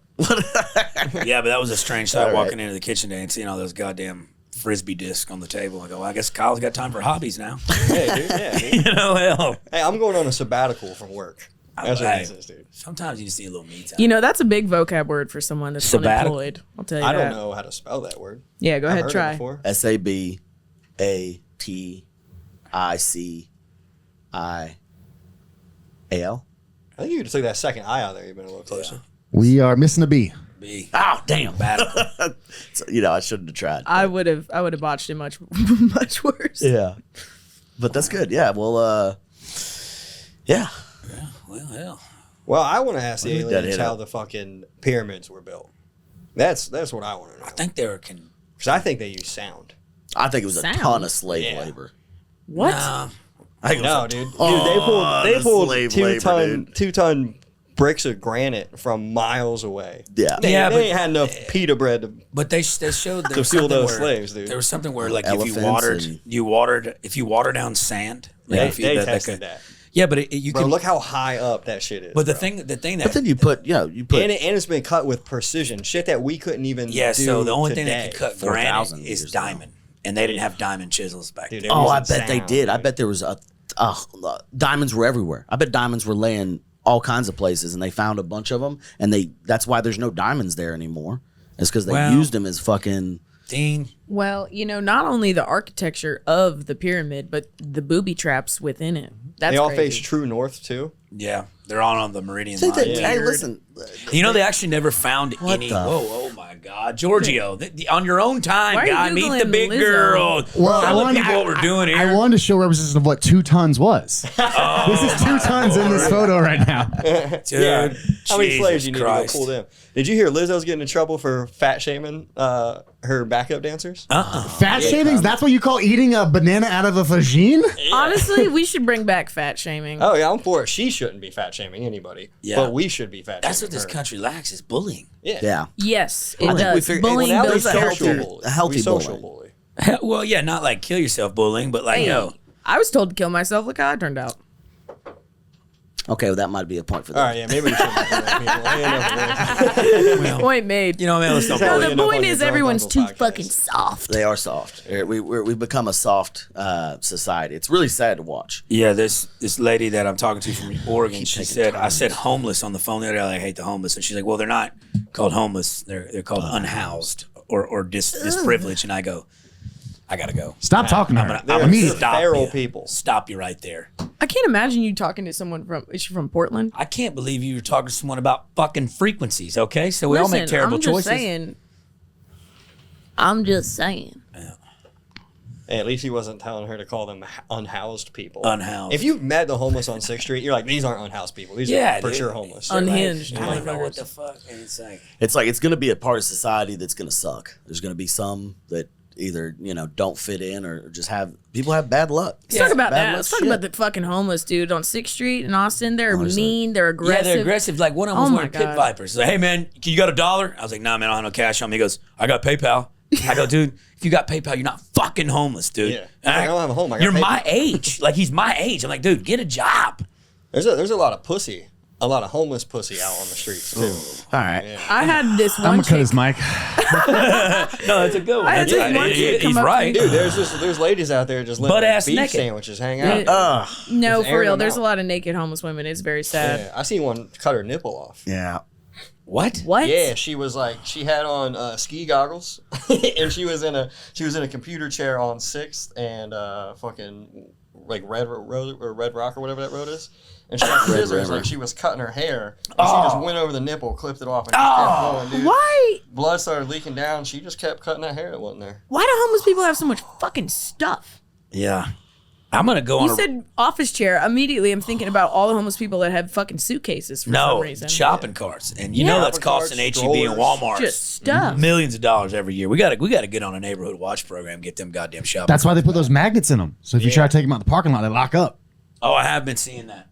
Yeah, but that was a strange sight All right. walking into the kitchen today and seeing all those goddamn frisbee discs on the table. I go, well, I guess Kyle's got time for hobbies now. Hey, dude, yeah, dude. You know, hell. Hey, I'm going on a sabbatical from work. That's what Hey, this is, dude. sometimes you just need a little me time. You know, that's a big vocab word for someone that's Sabbatical. unemployed. I'll tell you I that. don't know how to spell that word. Yeah, go I've ahead, heard it try. before. SABATICIAL. I think you took that second eye out there. You've been a little closer. We are missing a B. B. Oh, damn. Sabbatical. So, I shouldn't have tried. I would have botched it much much worse. Yeah. But that's good. Yeah. Well, yeah. Well, hell. Well, I want to ask the Let me dead aliens hit how up. the fucking pyramids were built. That's what I want to know. I think they were Because I think they use sound. I think it was a Sound. ton of slave Yeah. labor. What? Nah. I think it was No, a dude. ton They of pulled slave 2 labor, ton dude. 2 ton bricks of granite from miles away. Yeah. They, Yeah, they but- ain't had enough pita bread to. But they showed there To was fuel something those where, slaves, dude. There was something where like Elephants if you water down sand, like They, if you, they that tested could- that. Yeah, but you Bro, can look how high up that shit is. But the bro. thing that But then you put. and it's been cut with precision. Shit that we couldn't even do so the only thing today. that can cut 4,000 granite is years now. diamond. and they didn't have diamond chisels back Dude, then. Oh, I Using bet they sound, did. I dude. bet there was diamonds were everywhere. I bet diamonds were laying all kinds of places, and they found a bunch of them, and that's why there's no diamonds there anymore. It's because they Well- used them as fucking. Dean, Well, not only the architecture of the pyramid, but the booby traps within it. That's They all crazy. face true north too. yeah, they're on the meridian Think line. that- Hey, listen. You know, they actually never found What any. the Whoa, oh my God, Giorgio! On your own time, Why are you guy, meet the Googling big Lizzo? girl. Well, Tell the people what we're doing here. I wanted to show representation of what 2 tons was. This is 2 tons in this photo right now. Dude, How many slaves Jesus you need Christ. to go pull them? Did you hear Lizzo's getting in trouble for fat shaming her backup dancers? Fat shamings? That's what you call eating a banana out of a vagine? Honestly, we should bring back fat shaming. Oh yeah, I'm for it. She shouldn't be fat shaming anybody. Yeah. But we should be fat That's shaming what this her. country lacks is bullying. Yeah. Yes, I it think we does. figured- Bullying Well, now we does a social healthy- bully. a healthy we social bullying. bully. Well, yeah, not like kill yourself bullying, but like, Hey, yo, I was told to kill myself. Look how I turned out. Okay, well, that might be a point for All them. right, yeah, maybe we shouldn't be bullying people. Ain't enough of Point made. you know, man, let's not No, No, bully. bullying the up on point your is Drunk everyone's Uncle too podcast. fucking soft. They are soft. We've become a soft society. It's really sad to watch. Yeah, this lady that I'm talking to from Oregon, she taking said, I turns. said homeless on the phone the other day. I hate the homeless, and she's like, well, they're not called homeless. They're called unhoused or disprivileged. And I go, I gotta go. Stop talking to I'm her. gonna, They're I'm gonna Immediately. stop feral you. people. Stop you right there. I can't imagine you talking to someone from. Is she from Portland? I can't believe you were talking to someone about fucking frequencies. Okay, so we all make terrible I'm just choices. saying. I'm just saying. Hey, at least he wasn't telling her to call them unhoused people. Unhoused. If you've met the homeless on 6th Street, you're like, these aren't unhoused people. These Yeah, are for dude. sure homeless. Unhinged. I don't know what motherfuckers. the fuck. And it's like, It's like it's going to be a part of society that's going to suck. There's going to be some that either don't fit in or just have people have bad luck. Let's talk about Bad that. luck Let's talk shit. about the fucking homeless dude on 6th Street in Austin. They're Honestly. mean. They're aggressive. yeah, they're aggressive. Like one of them was Oh wearing my pit God. vipers. He's like, hey man, you got $1? I was like, nah, man, I don't have no cash on me. He goes, I got PayPal. I go, dude, if you got PayPal, you're not fucking homeless, dude. Yeah. I don't have a home. I got You're PayPal. my age. Like he's my age. I'm like, dude, get a job. There's a lot of pussy. A lot of homeless pussy out on the streets, too. All right. I had this I'm one going to cut chick. his mic. No, that's a good one. I had That's this right. one chick come He's up to right. me. Dude, there's ladies out there just letting Butt-ass beef naked. sandwiches hang out. No, Just for airing real. them There's out. a lot of naked homeless women. It's very sad. Yeah, I seen one cut her nipple off. Yeah. What? What? Yeah, she was like, she had on ski goggles, and she was in a computer chair on 6th and fucking like Red Rock or whatever that road is, and she had scissors River. like she was cutting her hair, and she just went over the nipple, clipped it off, and just kept going, dude. Why? Blood started leaking down. She just kept cutting that hair that wasn't there. Why do homeless people have so much fucking stuff? Yeah. I'm gonna go on. You said office chair. Immediately, I'm thinking about all the homeless people that have fucking suitcases for some reason. shopping carts, and you Yeah. know that's Shopping carts, costing HEB and strollers. Walmart Just stuff. millions of dollars every year. We gotta get on a neighborhood watch program, get them goddamn shopping. That's why they put those magnets in them. So if you try to take them out the parking lot, they lock up. Oh, I have been seeing that.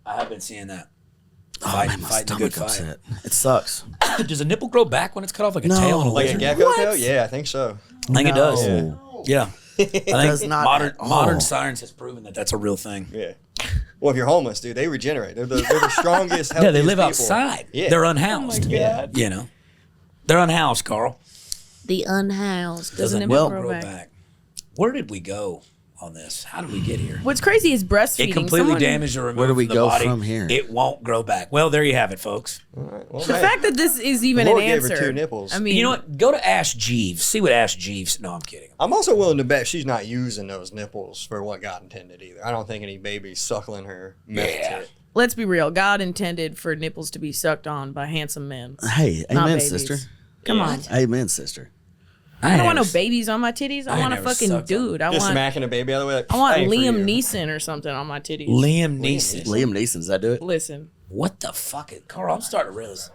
Fighting, My fighting a good stomach fight. upset. It sucks. Does a nipple grow back when it's cut off like a No. tail on a Like lizard? a gecko tail? Yeah, I think so. I think it does. No. Yeah. I think does not modern at all. modern science has proven that that's a real thing. Yeah. Well, if you're homeless, dude, they regenerate. They're the strongest, Yeah, they healthiest live people. outside. Yeah. They're unhoused. God. You know, they're unhoused, Carl. The unhoused doesn't Doesn't well, grow back. Where did we go on this? How did we get here? What's crazy is breastfeeding. It completely Someone- damaged or removed Where do we from the go body. from here? It won't grow back. Well, there you have it, folks. All right. Well, The hey, fact that this is even Lord an gave her answer. 2 nipples. I mean, You know what? Go to Ash Jeeves. See what Ash Jeeves. No, I'm kidding. I'm also willing to bet she's not using those nipples for what God intended either. I don't think any baby's suckling her meth Yeah. tit. let's be real. God intended for nipples to be sucked on by handsome men. Hey, Not amen, babies. sister. Come on. Amen, sister. I don't want no babies on my titties. I I want a never fucking sucked on- dude. I Just want smacking a baby out of the way. Like, I want ain't for Liam you. Neeson or something on my titties. Liam Neeson. Liam Neeson, does that do it? Listen. What the fuck? Carl, I'm starting to realize.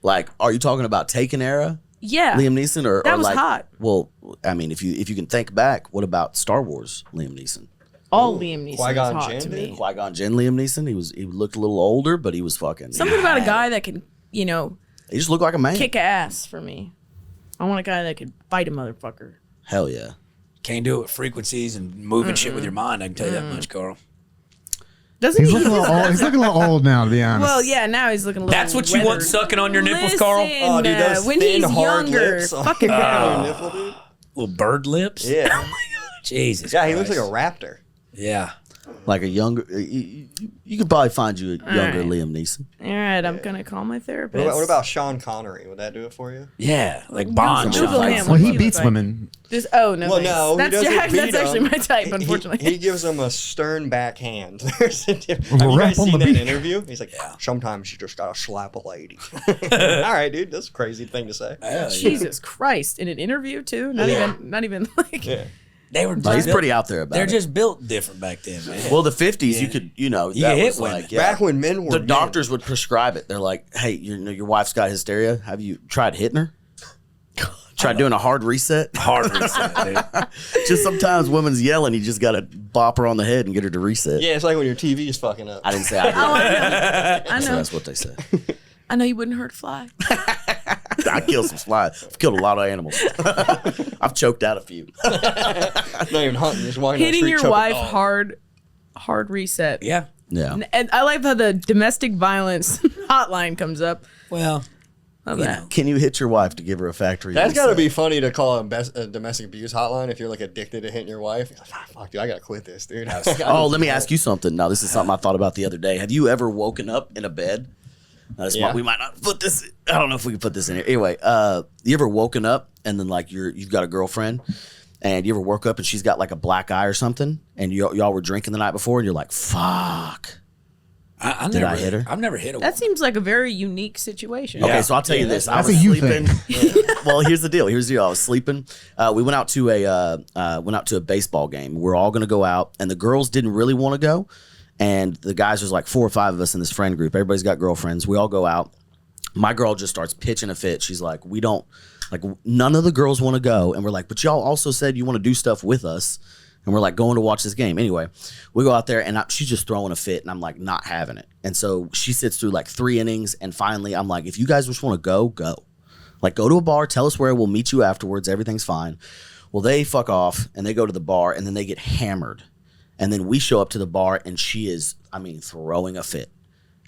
Like, are you talking about Taken era Yeah. Liam Neeson, or That or was like, hot. Well, I mean, if you can think back, what about Star Wars Liam Neeson? All Liam Neeson is Qui-Gon hot Jinn, to dude. me. Qui-Gon Jinn Liam Neeson. He looked a little older, but he was fucking. Something about a guy that can, He just looked like a man. kick ass for me. I want a guy that could fight a motherfucker. Hell yeah. Can't do it with frequencies and moving shit with your mind. I can tell you that much, Carl. Doesn't He's he? looking a little old. He's looking a little old now, to be honest. Well, yeah, now he's looking a little That's what you want weathered. sucking on your nipples, Carl? Listen, Oh, dude, those when thin, he's hard younger, lips on fucking your nipple, dude. Little bird lips? Yeah. Jesus. Yeah, he looks Christ. like a raptor. Yeah. Like a younger, you could probably find you a younger right. Liam Neeson. All right, I'm gonna call my therapist. What about Sean Connery? Would that do it for you? Yeah. Like Bond. Google Sean. him. Well, he What beats like? women. Just, oh no, Well, thanks. no, he that's doesn't Jack. beat That's actually him. my type, unfortunately. He gives him a stern backhand. There's a have We'll you rap guys on seen the that beat. interview? He's like, sometimes you just gotta slap a lady. All right, dude, that's a crazy thing to say. Jesus Christ! In an interview too? Not even like. Yeah. They were. No, he's built- pretty out there about They're it. just built different back then, man. Well, the 50s, you could, You that get hit was women. like, yeah. Back when men were the men. doctors would prescribe it. They're like, hey, your wife's got hysteria. Have you tried hitting her? Tried doing a hard reset? Hard reset, dude. Just sometimes women's yelling, you just got to bop her on the head and get her to reset. Yeah, it's like when your TV is fucking up. I didn't say I did. Oh, I So know. that's what they say. I know you wouldn't hurt a fly. I killed some flies. I've killed a lot of animals. I've choked out a few. Not even hunting, just walking down the Hitting street, your choking wife dog. hard reset. Yeah. Yeah. And I like how the domestic violence hotline comes up. Well, Love you that. know. Can you hit your wife to give her a factory That's got to reset? be funny to call a domestic abuse hotline if you're like addicted to hitting your wife. You're like, fuck, dude, I gotta quit this, dude. Oh, let me ask you something. Now, this is something I thought about the other day. Have you ever woken up in a bed? Yeah. We might not put this. I don't know if we can put this in here. Anyway, you ever woken up and then like you've got a girlfriend, and you ever woke up and she's got like a black eye or something, and y'all were drinking the night before, and you're like, fuck. I Did never, I hit her? I've never hit a woman. That seems like a very unique situation. Okay, so I'll tell you Yeah, this. I that's was a you sleeping. thing. Well, here's the deal. I was sleeping. We went out to a baseball game. We're all gonna go out, and the girls didn't really want to go, and the guys, there's like 4 or 5 of us in this friend group. Everybody's got girlfriends. We all go out. My girl just starts pitching a fit. She's like, none of the girls want to go, and we're like, but y'all also said you want to do stuff with us. And we're like going to watch this game. Anyway, we go out there and she's just throwing a fit and I'm like not having it. And so she sits through like 3 innings. And finally I'm like, if you guys just want to go. Like go to a bar, tell us where, we'll meet you afterwards. Everything's fine. Well, they fuck off and they go to the bar and then they get hammered. And then we show up to the bar and she is, throwing a fit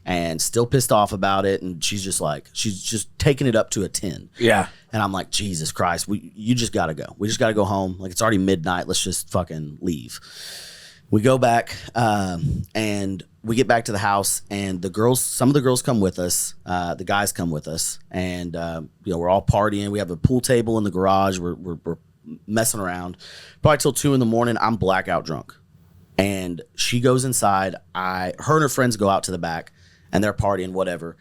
and still pissed off about it. And she's just taking it up to a 10. Yeah. And I'm like, Jesus Christ, you just got to go. We just got to go home. Like, it's already midnight. Let's just fucking leave. We go back and we get back to the house, and some of the girls come with us. The guys come with us, and we're all partying. We have a pool table in the garage. We're messing around. Probably till 2 a.m. I'm blackout drunk. And she goes inside. Her and her friends go out to the back, and they're partying, whatever.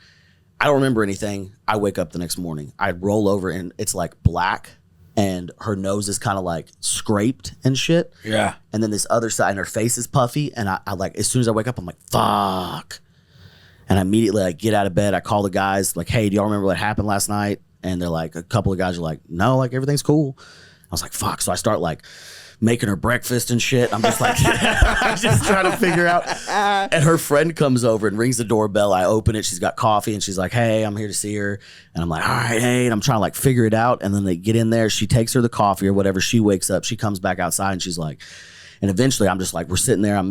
I don't remember anything. I wake up the next morning. I roll over and it's like black and her nose is kind of like scraped and shit. Yeah. And then this other side and her face is puffy. And I like, as soon as I wake up, I'm like, fuck. And I immediately like get out of bed. I call the guys like, hey, do y'all remember what happened last night? And they're like, a couple of guys are like, no, like everything's cool. I was like, fuck. So I start like making her breakfast and shit. I'm just like, just trying to figure out. And her friend comes over and rings the doorbell. I open it. She's got coffee and she's like, hey, I'm here to see her. And I'm like, all right, hey. And I'm trying to like figure it out. And then they get in there. She takes her the coffee or whatever. She wakes up. She comes back outside and she's like, and eventually I'm just like, we're sitting there. I'm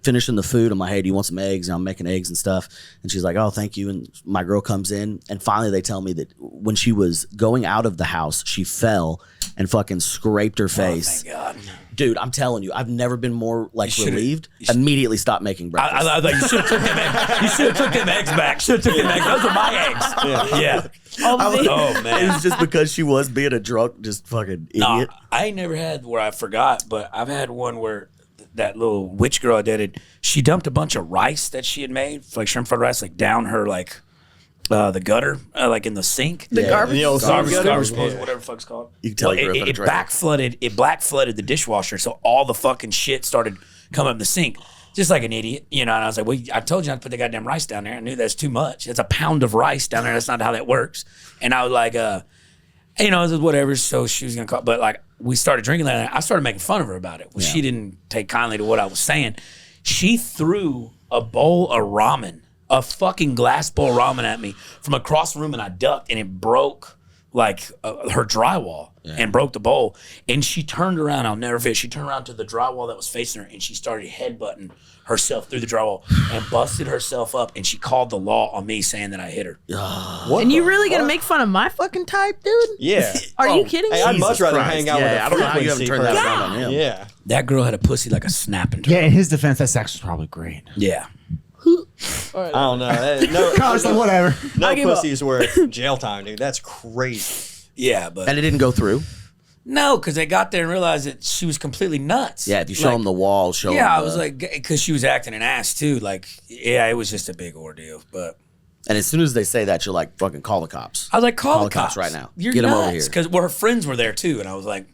finishing the food. I'm like, hey, do you want some eggs? And I'm making eggs and stuff. And she's like, oh, thank you. And my girl comes in. And finally they tell me that when she was going out of the house, she fell and fucking scraped her face. Oh, thank God. Dude, I'm telling you, I've never been more like relieved. Immediately stopped making breakfast. I thought you should have took them eggs. You should have took them eggs back. Should have took them eggs. Those are my eggs. Yeah. Oh man. It was just because she was being a drunk, just fucking idiot. I ain't never had where I forgot, but I've had one where that little witch girl I dated, she dumped a bunch of rice that she had made, like shrimp fried rice, like down her like the gutter, like in the sink. The garbage. The old Garbage gutter? disposal, whatever the fuck's called. You can tell you grew up in a it trailer. black flooded the dishwasher, so all the fucking shit started coming up the sink. Just like an idiot, And I was like, well, I told you not to put the goddamn rice down there. I knew that's too much. It's a pound of rice down there. That's not how that works. And I was like, it was whatever. So she was going to call. But like, we started drinking that night. I started making fun of her about it. Well, she didn't take kindly to what I was saying. She threw a bowl of ramen, a fucking glass bowl of ramen at me from across the room, and I ducked, and it broke like her drywall and broke the bowl. And she turned around. I'll never forget. She turned around to the drywall that was facing her, and she started headbutting herself through the drywall and busted herself up. And she called the law on me, saying that I hit her. What And you the really gonna fuck? make fun of my fucking type, dude? Yeah. Are you kidding Hey, me? I'd much rather Christ. hang out with Yeah, a I don't know how you frequency haven't turned that person. around on him. Yeah. That girl had a pussy like a snapping Yeah, turtle. in his defense, that sex was probably great. Yeah. I don't know. No, Gosh, like, whatever. no give up. pussy's worth jail time, dude. That's crazy. Yeah, but And it didn't go through. no, because they got there and realized that she was completely nuts. Yeah, if you show them the wall, show them. Yeah, I was like, because she was acting an ass too. Like, yeah, it was just a big ordeal. But and as soon as they say that, you're like, fucking call the cops. I was like, call the cops cops right now. You're Get 'em over nuts. here. Because her friends were there too, and I was like,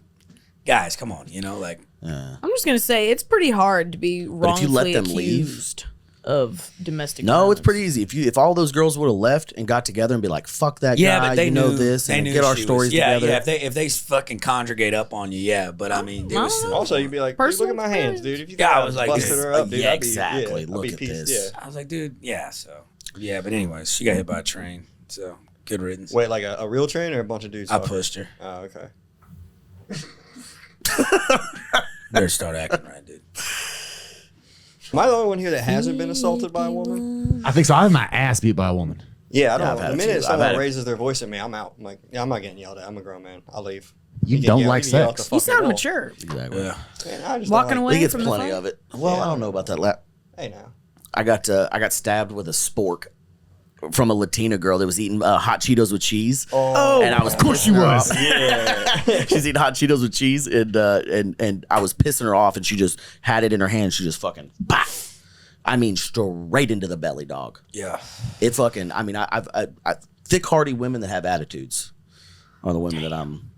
guys, come on, like. I'm just gonna say it's pretty hard to be if wrongfully you let them leave- accused of domestic. No, violence. it's pretty easy. If all those girls would have left and got together and be like, fuck that Yeah, guy, but they you knew know this, they and knew get our she stories was, yeah, together. Yeah, if they fucking conjugate up on you, yeah. But I mean, it was still, Also, you'd be like, dude, look Personal at my hands, dude. If you Yeah, I thought was like, busted this- her up, dude, yeah, I'd be- exactly. I'd Look be at pissed, this. Yeah. I was like, dude, yeah. So yeah, but anyways, she got hit by a train. So good riddance. Wait, like a real train or a bunch of dudes? I fucking? pushed her. Oh, okay. Better start acting right, dude. Am I the only one here that hasn't been assaulted by a woman? I think so. I have my ass beat by a woman. Yeah, I I've don't. had The it minute too. I've someone had it. raises their voice at me, I'm out. I'm like, yeah, I'm not getting yelled at. I'm a grown man. I'll leave. You get don't yelled- like you get yelled sex. the You fucking sound wall. mature. Exactly. Yeah. Man, I just Walking don't away He gets from the plenty fight? of it. Well, I don't know about that. Hey, now. I got stabbed with a spork from a Latina girl that was eating hot Cheetos with cheese. Oh, And I was, Of course she was. yeah. She's eating hot Cheetos with cheese, and I was pissing her off, and she just had it in her hand. She just fucking, bah! I mean, straight into the belly, dog. Yeah. It fucking. I mean, I thick, hardy women that have attitudes are the women that I'm.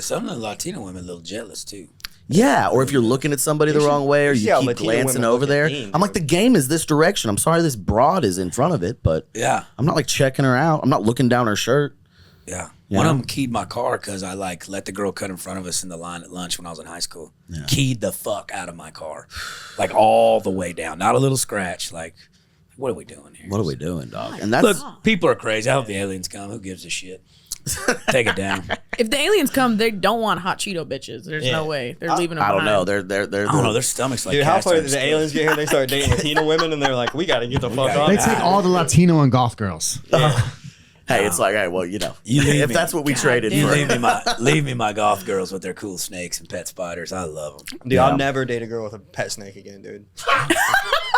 Some of the Latino women a little jealous too. Yeah, or if you're looking at somebody the wrong way, or you see you how keep Latino glancing women over look at there. me, I'm like, the game is this direction. I'm sorry, this broad is in front of it, but Yeah. I'm not like checking her out. I'm not looking down her shirt. Yeah. Yeah. One of them keyed my car because I like let the girl cut in front of us in the line at lunch when I was in high school. Keyed the fuck out of my car, like all the way down, not a little scratch. Like, what are we doing here? What are we doing, dog? And that's Look, people are crazy. I hope the aliens come. Who gives a shit? Take it down. If the aliens come, they don't want hot Cheeto bitches. There's Yeah. no way they're leaving them. I don't behind. know. They're I don't know. Their stomachs like Dude, how cast funny iron did the skillet. aliens get here? They start dating Latino women, and they're like, we got to get the fuck gotta off. They take all the Latino and goth girls. Hey, it's like, hey, well, you know, You leave if me. that's what we traded damn. for. Leave me my goth girls with their cool snakes and pet spiders. I love them. Dude, Yeah. I'll never date a girl with a pet snake again, dude.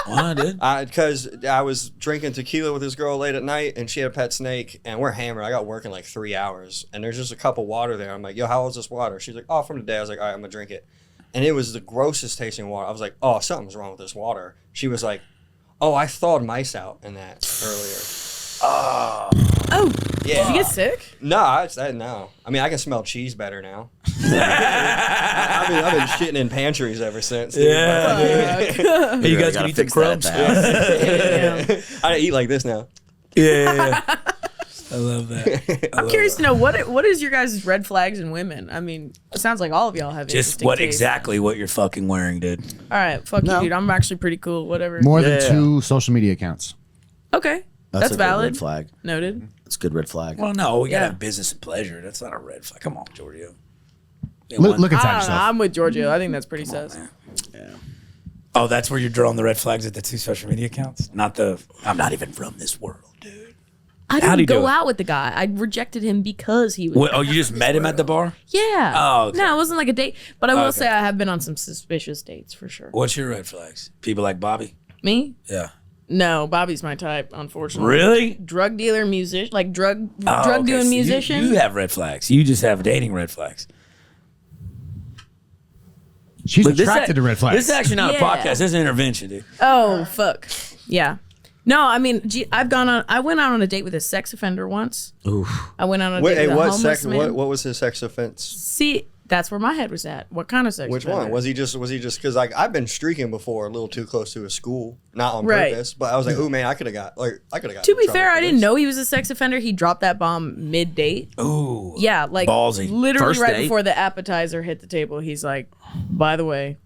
Why, dude? Because I was drinking tequila with this girl late at night, and she had a pet snake, and we're hammered. I got work in like 3 hours, and there's just a cup of water there. I'm like, yo, how old is this water? She's like, oh, from today. I was like, all right, I'm going to drink it. And it was the grossest tasting water. I was like, oh, something's wrong with this water. She was like, oh, I thawed mice out in that earlier. Oh, Yeah. did you get sick? No, it's that no. I mean, I can smell cheese better now. I've been shitting in pantries ever since. Dude. Yeah. Hey, you guys gotta can eat the fix that at crumbs. the house. I eat like this now. Yeah. I love that. I'm curious to know what is your guys' red flags in women? I mean, it sounds like all of y'all have Just interesting what tastes. exactly what you're fucking wearing, dude. All right, fuck No. you, dude. I'm actually pretty cool. Whatever. More than Yeah. 2 social media accounts. Okay, That's that's a good valid. red flag. Noted. It's a good red flag. Well, no, we gotta Yeah. have business and pleasure. That's not a red flag. Come on, Giorgio. Yeah, Look, one- look inside I don't know. yourself. I'm with Giorgio. I think that's pretty sus. man. Yeah. Oh, that's where you're drawing the red flags at the 2 social media accounts? Not the, I'm not even from this world, dude. I How'd he didn't do go it? out with the guy. I rejected him because he was. What, oh, you just met him at the bar? Yeah. Oh, okay. No, it wasn't like a date. But I will Okay. say I have been on some suspicious dates for sure. What's your red flags? People like Bobby? Me? Yeah. No, Bobby's my type, unfortunately. Really? Drug dealer, musician, like drug Oh, okay, doing so musician. You have red flags. You just have dating red flags. She's But attracted to red flags. This is actually not a Yeah. podcast. This is an intervention, dude. Oh fuck. Yeah. No, I mean, I went out on a date with a sex offender once. Oof. I went on a Wait, date with a what homeless sex? man. What was his sex offense? See, that's where my head was at. What kind of sex Which offender? one was he? Just because like I've been streaking before, a little too close to a school, not on Right. purpose, but I was like, oh man, I could have got. To be fair, I didn't know he was a sex offender. He dropped that bomb mid-date. Ooh. Yeah, like Ballsy. literally First right date? before the appetizer hit the table. He's like, by the way,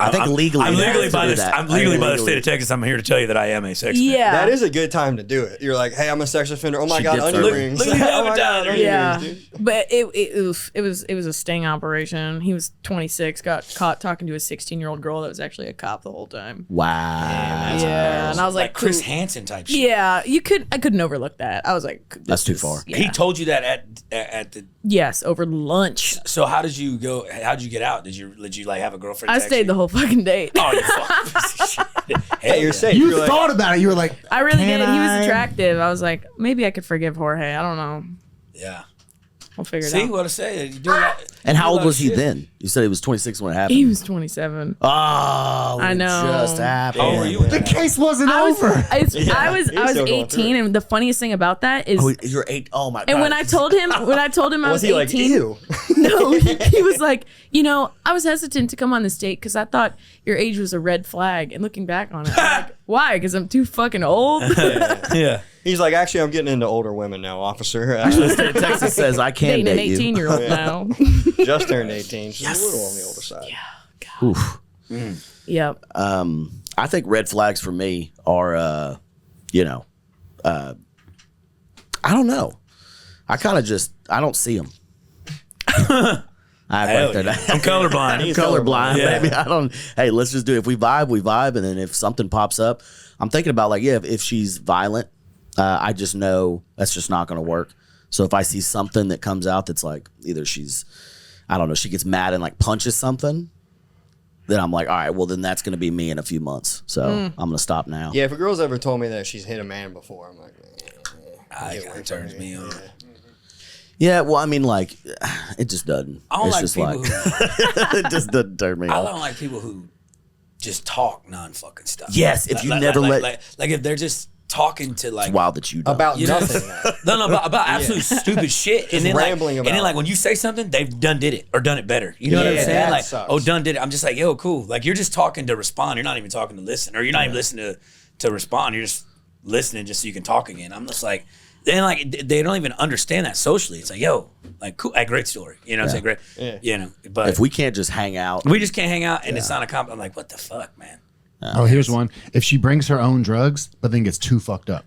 I think legally, I'm legally by the the state of Texas. I'm here to tell you that I am a sex offender. Yeah. That is a good time to do it. You're like, hey, I'm a sex offender. Oh my She God, dips onion her- rings. Look at the Oh my God, onion Yeah, rings, dude. but it was a sting operation. He was 26, got caught talking to a 16-year-old girl that was actually a cop the whole time. Wow. Yeah, and I was like, Chris cool. Hansen type shit. Yeah, I couldn't overlook that. I was like, That's this too is- far. Yeah. He told you that at the. Yes, over lunch. So how did you go? How did you get out? Did you like have a girlfriend? I text stayed you? the whole fucking date. Oh, you fucking piece of shit. Hey, Hell you're yeah. safe. You You're like, thought about it. You were like, I really Can did. He I? was attractive. I was like, maybe I could forgive Jorge. I don't know. Yeah. We'll figure it See out. what I say? You do a lot, And you how do a old lot was of he shit. then? You said he was 26 when it happened. He was 27. Oh, I it know. just happened. How old were you when the that case wasn't I was, over. I was, Yeah, I was he was still going through 18, and the funniest thing about that is, Oh, you're 8. Oh my god. and when I told him I was was he like, 18, ew? no, he was like, I was hesitant to come on this date because I thought your age was a red flag. And looking back on it, I'm like, why? Because I'm too fucking old. Yeah. He's like, actually, I'm getting into older women now, officer. the state of Texas says I can Dating an date you. 18-year-old now. Just turned 18. She's a little on the older side. Oof. Yep. I think red flags for me are, I don't know. I kind of just, I don't see them. Hell yeah. I'm colorblind. I'm colorblind, Yeah. baby. I don't. Hey, let's just do it. If we vibe, we vibe, and then if something pops up, I'm thinking about like, yeah, if she's violent, I just know that's just not going to work. So if I see something that comes out that's like either she's, I don't know, she gets mad and like punches something, then I'm like, all right, well then that's going to be me in a few months. So I'm going to stop now. Yeah, if a girl's ever told me that she's hit a man before, I'm like, It turns me on. Yeah, well, I mean, like, it just doesn't. I don't It's like just people who. it just doesn't turn me I on. don't like people who just talk non-fucking stuff. Yes, if you never like if they're just talking to like It's wild that you don't. about You know? nothing. no about absolute stupid shit, and then rambling and then about like when you say something, they've done did it or done it better. You know what I'm Yeah, saying? that Like, sucks. oh, done did it. I'm just like, yo, cool. Like you're just talking to respond. You're not even talking to listen, or you're not even listening to respond. You're just listening just so you can talk again. I'm just like, then like they don't even understand that socially. It's like, yo, like cool, like, great story. You know what I'm saying? Great. Yeah. You know, but If we can't just hang out, we just can't hang out and it's not a comp. I'm like, what the fuck, man? Oh, here's one. If she brings her own drugs, but then gets too fucked up.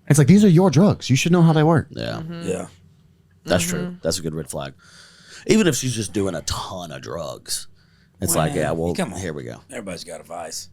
It's like, these are your drugs. You should know how they work. yeah, Yeah. that's true. That's a good red flag. Even if she's just doing a ton of drugs, it's like, yeah, well, come on. here we go. Everybody's got a vice.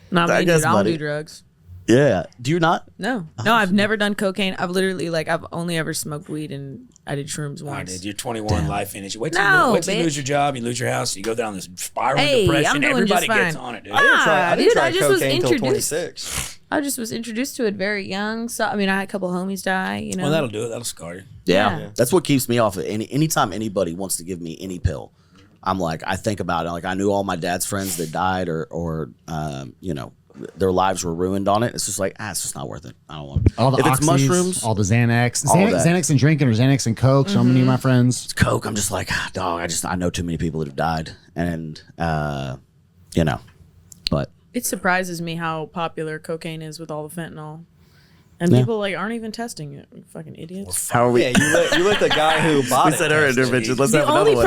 Not I me, guess, dude. I don't buddy. do drugs. Yeah. Do you not? No, I've never done cocaine. I've literally I've only ever smoked weed and I did shrooms All right, once. dude, you're 21, life finished. Wait till, No, wait till you bitch. lose your job, you lose your house, you go down this spiral of Hey, depression. I'm doing Everybody just gets fine. on it, dude. I didn't Ah, dude, try I just was cocaine till introduced. 26. I just was introduced to it very young. So I mean, I had a couple homies die. You know. Well, that'll do it. That'll scar you. Yeah. That's what keeps me off of anytime anybody wants to give me any pill. I'm like, I think about it. Like, I knew all my dad's friends that died or their lives were ruined on it. It's just like, it's just not worth it. I don't want it. All the if it's oxys, mushrooms, all the Xanax. all Xanax, that. Xanax and drinking or Xanax and Coke. So many of my friends. Coke, I'm just like, dog, I know too many people that have died. And, but It surprises me how popular cocaine is with all the fentanyl, and Yeah. people aren't even testing it. Fucking idiots. how are we? Yeah, you let the guy who bought it. we said our test it. intervention. Let's The have another only one.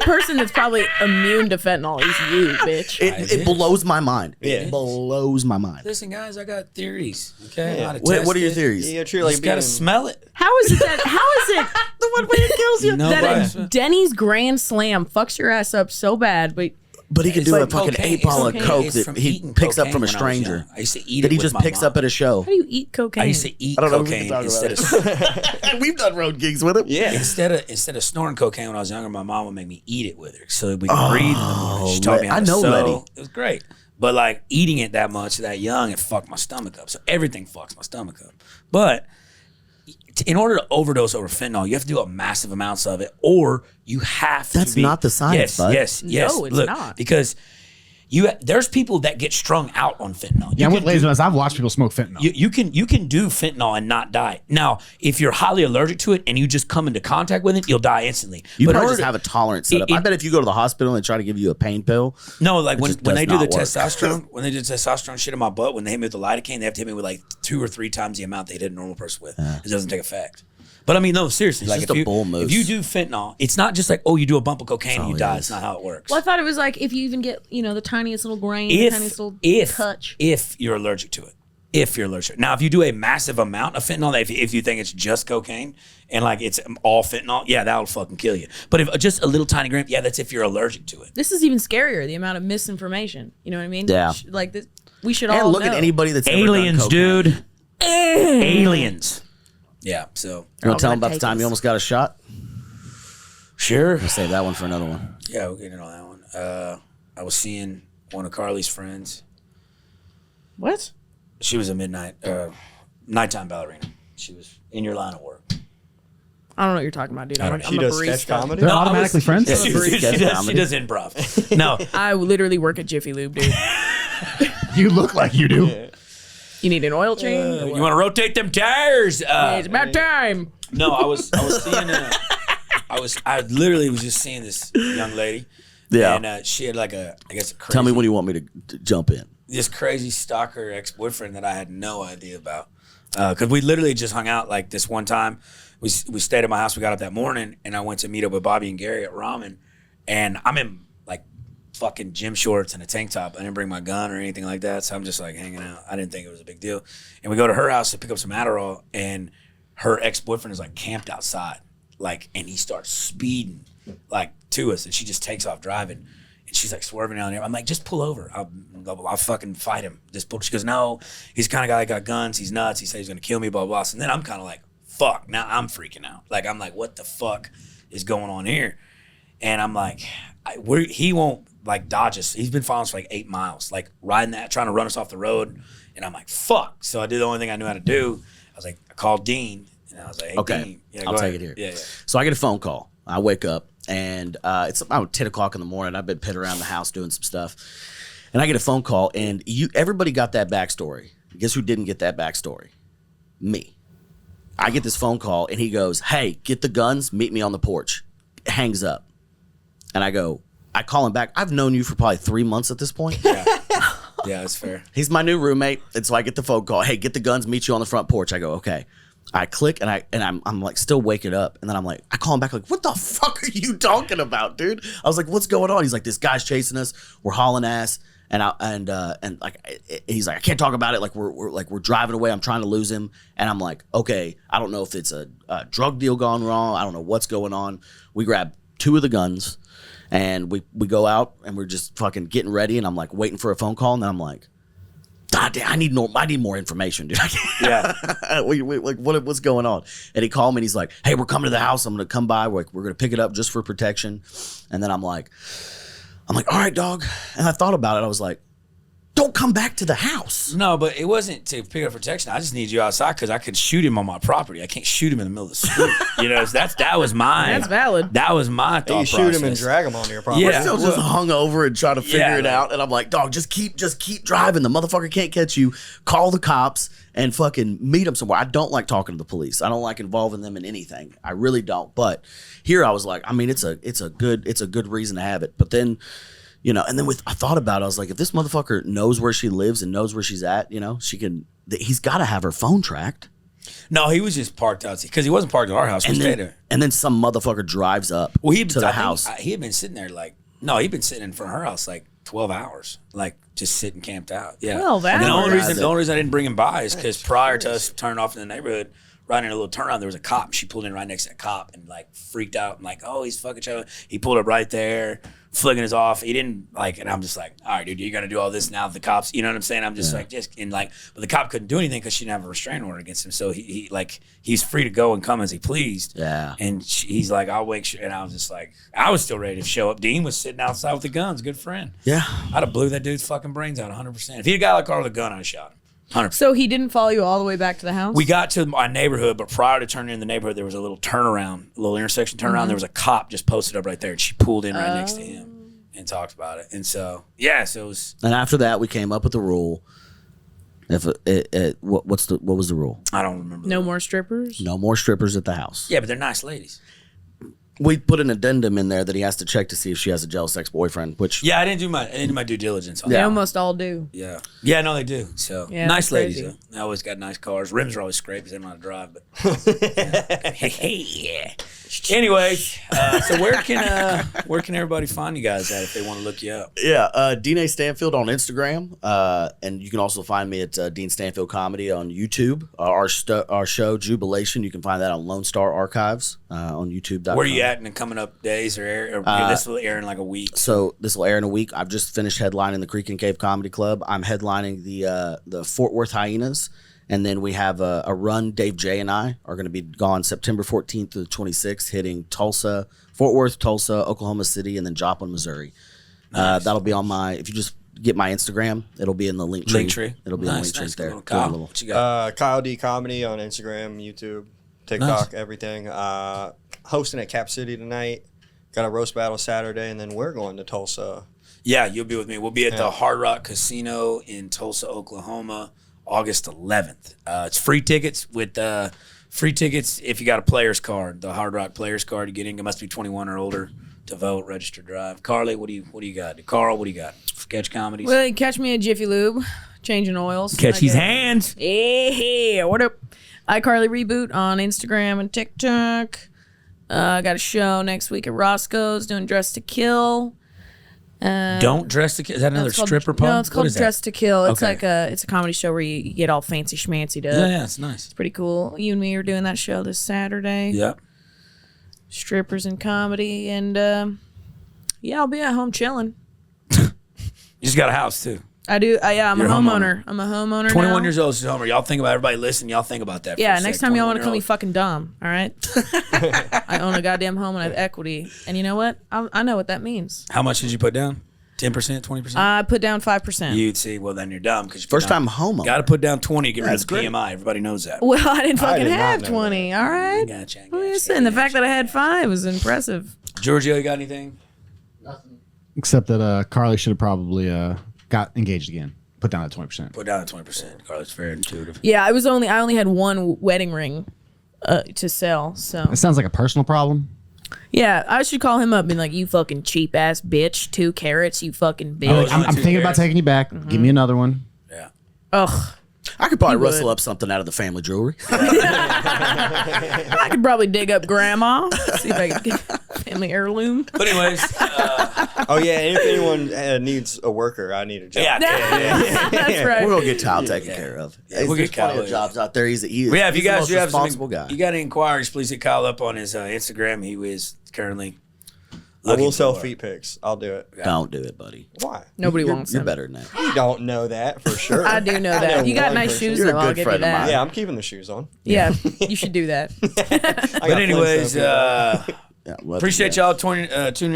person that's probably immune to fentanyl is you, bitch. It blows my mind. Yeah. It blows my mind. Listen, guys, I got theories. Okay, Yeah. how to What test are your it. theories? You You just gotta smell it. How is it that? How is it The one way it kills you. that Nobody- a Denny's Grand Slam fucks your ass up so bad, but But he can It's do like a fucking cocaine. 8 ball of It's Coke from that he eating picks up cocaine from a when I was stranger. young. I used to eat that it he with just my picks mom. up at a show. how do you eat cocaine? I used to eat I don't know if we cocaine can talk instead about of We've done road gigs with him. Yeah. instead of snorting cocaine when I was younger. My mom would make me eat it with her so we could breathe in the morning. She taught me how I to know, sew. Letty. It was great, but like eating it that much that young, it fucked my stomach up. So everything fucks my stomach up. But in order to overdose over fentanyl, you have to do a massive amounts of it, or you have to. That's not the science, Yes, bud. yes. No, it's Look, not. because there's people that get strung out on fentanyl. Yeah, You I'm with can do- Laser. I've watched people smoke fentanyl. you can do fentanyl and not die. Now, if you're highly allergic to it and you just come into contact with it, you'll die instantly. You But in probably order just to- have a tolerance set up. I it- bet if you go to the hospital and they try to give you a pain pill, No, like It when just they does do the not work. testosterone, when they do testosterone shit in my butt, when they hit me with the lidocaine, they have to hit me with like 2 or 3 times the amount they did a normal person with. It doesn't take effect. But I mean, no, seriously. It's Like just if a you, bull moose. if you do fentanyl, it's not just like, oh, you do a bump of cocaine and you all it die. is. It's not how it works. Well, I thought it was like if you even get, the tiniest little grain, the tiniest little touch. If you're allergic to it. If you're allergic. Now, if you do a massive amount of fentanyl, if you think it's just cocaine and like it's all fentanyl, yeah, that'll fucking kill you. But if just a little tiny gram, yeah, that's if you're allergic to it. This is even scarier, the amount of misinformation. You know what I mean? Yeah. Like this, we should And all look know. at anybody that's ever Aliens, done cocaine. dude. Aliens. Yeah, so. You want to tell them about the take time us. you almost got a shot? Sure. We'll save that one for another one. Yeah, we'll get into that one. I was seeing one of Carly's friends. What? She was a nighttime ballerina. She was in your line of work. I don't know what you're talking about, dude. I'm She a does barista. sketch comedy. They're No, I automatically was- friends. Yeah, she does improv. No, I literally work at Jiffy Lube, dude. You look like you do. You need an oil change? you want to rotate them tires? It's about time. No, I was seeing. I literally was just seeing this young lady. Yeah. And she had like a crazy. Tell me when you want me to jump in. This crazy stalker ex-boyfriend that I had no idea about. Because we literally just hung out like this one time. We stayed at my house. We got up that morning, and I went to meet up with Bobby and Gary at ramen. And I'm in like fucking gym shorts and a tank top. I didn't bring my gun or anything like that, so I'm just like hanging out. I didn't think it was a big deal. And we go to her house to pick up some Adderall, and her ex-boyfriend is like camped outside, like, and he starts speeding like to us, and she just takes off driving. And she's like swerving down there. I'm like, just pull over. I'll fucking fight him. Just pull. She goes, no, he's the kind of guy that got guns. He's nuts. He said he's gonna kill me, blah, blah, blah. And then I'm kind of like, fuck. Now I'm freaking out. Like, I'm like, what the fuck is going on here? And I'm like, he won't like dodge us. He's been following us for like 8 miles, like riding that, trying to run us off the road. And I'm like, fuck. So I did the only thing I knew how to do. I was like, I called Dean, and I was like, hey, Okay, Dean. Yeah, I'll go take ahead. it here. Yeah, yeah. So I get a phone call. I wake up, and it's about 10 o'clock in the morning. I've been pitting around the house doing some stuff. And I get a phone call, and everybody got that backstory. Guess who didn't get that backstory? Me. I get this phone call, and he goes, hey, get the guns, meet me on the porch. Hangs up. And I call him back. I've known you for probably 3 months at this point. Yeah, that's fair. He's my new roommate, and so I get the phone call. Hey, get the guns, meet you on the front porch. I go, okay. I click, and I'm like still waking up, and then I'm like, I call him back, like, what the fuck are you talking about, dude? I was like, what's going on? He's like, this guy's chasing us. We're hauling ass, and he's like, I can't talk about it. Like we're driving away. I'm trying to lose him, and I'm like, okay, I don't know if it's a drug deal gone wrong. I don't know what's going on. We grab 2 of the guns, and we go out, and we're just fucking getting ready, and I'm like waiting for a phone call, and then I'm like, God damn, I need more information, dude. Yeah. Like what's going on? And he called me, and he's like, hey, we're coming to the house. I'm gonna come by. We're gonna pick it up just for protection. And then I'm like, all right, dog. And I thought about it. I was like, don't come back to the house. No, but it wasn't to pick up protection. I just need you outside because I could shoot him on my property. I can't shoot him in the middle of the street. That was mine. That's valid. That was my thought You shoot process. him and drag him onto your property. Yeah. Still just hung over and trying to figure Yeah, it like- out. And I'm like, dog, just keep driving. The motherfucker can't catch you. Call the cops and fucking meet him somewhere. I don't like talking to the police. I don't like involving them in anything. I really don't. But here I was like, I mean, it's a good reason to have it. But then, and then I thought about it. I was like, if this motherfucker knows where she lives and knows where she's at, he's got to have her phone tracked. No, he was just parked out because he wasn't parked at our house. We stayed there. And then some motherfucker drives up to the house. He had been sitting there he'd been sitting in front of her house like 12 hours, like just sitting camped out. Yeah. Well, And the only hours. reason I didn't bring him by is because prior to us turning off in the neighborhood, right in a little turnaround, there was a cop. She pulled in right next to that cop and like freaked out and like, oh, he's fucking trying. He pulled up right there, flicking us off. He didn't like, and I'm just like, all right, dude, you're gonna do all this now. The cops, you know what I'm saying? I'm just like, but the cop couldn't do anything because she didn't have a restraining order against him. So he's free to go and come as he pleased. Yeah. And he's like, I'll wake you. And I was just like, I was still ready to show up. Dean was sitting outside with the guns, good friend. Yeah. I'd have blew that dude's fucking brains out 100%. If he had got a car with a gun, I'd have shot him. 100%. So he didn't follow you all the way back to the house? We got to my neighborhood, but prior to turning in the neighborhood, there was a little turnaround, a little intersection turnaround. There was a cop just posted up right there, and she pulled in right next to him and talked about it. And so, so it was. And after that, we came up with the rule. What was the rule? I don't remember. No more strippers? No more strippers at the house. Yeah, but they're nice ladies. We put an addendum in there that he has to check to see if she has a jealous ex-boyfriend, which Yeah, I didn't do my due diligence on They that. almost all do. Yeah. Yeah, no, they do. So Yeah, nice that's ladies, crazy. though. They always got nice cars. Rims are always scraped because they don't know how to drive. But yeah. Anyways, so where can everybody find you guys at if they want to look you up? Yeah, Dean A. Stanfield on Instagram, and you can also find me at Dean Stanfield Comedy on YouTube. Our show Jubilation, you can find that on Lone Star Archives on YouTube.com. Where are you at in the coming up days or this will air in like a week? So this will air in a week. I've just finished headlining the Creek and Cave Comedy Club. I'm headlining the Fort Worth Hyenas. And then we have a run. Dave J and I are going to be gone September 14th to the 26th, hitting Tulsa, Fort Worth, Tulsa, Oklahoma City, and then Joplin, Missouri. Nice. That'll be on if you just get my Instagram, it'll be in the link tree. It'll be in the link tree there. Little Kyle, what you got? Kyle D Comedy on Instagram, YouTube, TikTok, everything. Hosting at Cap City tonight. Got a roast battle Saturday, and then we're going to Tulsa. Yeah, you'll be with me. We'll be at the Hard Rock Casino in Tulsa, Oklahoma, August 11th. It's free tickets if you got a player's card. The Hard Rock player's card you get in. It must be 21 or older to vote, register, drive. Carly, what do you got? Carl, what do you got? Sketch comedies. Well, you catch me at Jiffy Lube, changing oils. Catch I these get- hands. Hey, what up? iCarly Reboot on Instagram and TikTok. I got a show next week at Roscoe's doing Dress to Kill. Don't dress to kill. Is that another It's called- stripper pub? No, it's What called is that? Dress to Kill. It's Okay. like it's a comedy show where you get all fancy schmancy up. Yeah, it's nice. Pretty cool. You and me are doing that show this Saturday. Yep. Strippers and comedy, and yeah, I'll be at home chilling. You just got a house too. I do. Yeah, I'm You're a a homeowner. I'm a homeowner. 21 now. years old, she's a homer. Y'all think about everybody listen. Y'all think about that. Yeah, for a next sec. time y'all want to call me 21-year-old. fucking dumb, all right? I own a goddamn home and I have equity, and you know what? I know what that means. How much did you put down? 10%, 20%? I put down 5%. You'd see. Well, then you're dumb because First time homo. Got to put down 20 to get rid That's of great. PMI. Everybody knows that. Well, I didn't fucking did not have know 20. All right. Gotcha. Listen, the fact that I had 5 was impressive. Giorgio, you got anything? Except that Carly should have probably got engaged again. Put down that 20%. Put down at 20%. Carlos, very intuitive. Yeah, I only had one wedding ring to sell. So It sounds like a personal problem. yeah, I should call him up and be like, "You fucking cheap ass bitch, 2 carats, you fucking bitch." Oh, I'm thinking about taking you back. Give me another one. Yeah. Ugh. I could probably You would. rustle up something out of the family jewelry. I could probably dig up grandma, see if I can get family heirloom. But anyways, Oh yeah, and if anyone needs a worker, I need a job. yeah. That's right. We're gonna get Kyle taken care of. we'll There's get plenty Kyle, of jobs out there. He's Yeah, if you he's the guys most do have responsible some, guy. you got any inquiries, please hit Kyle up on his Instagram. He is currently I looking will sell for- feet pics. I'll do it. Don't do it, buddy. Why? Nobody You're, wants you're him. better than that. You don't know that for sure. I do know that. know You got one nice person. shoes, You're a though. I'll good give you friend of that. mine. Yeah, I'm keeping the shoes on. Yeah, you should do that. But anyways, Yeah, love appreciate you y'all tuning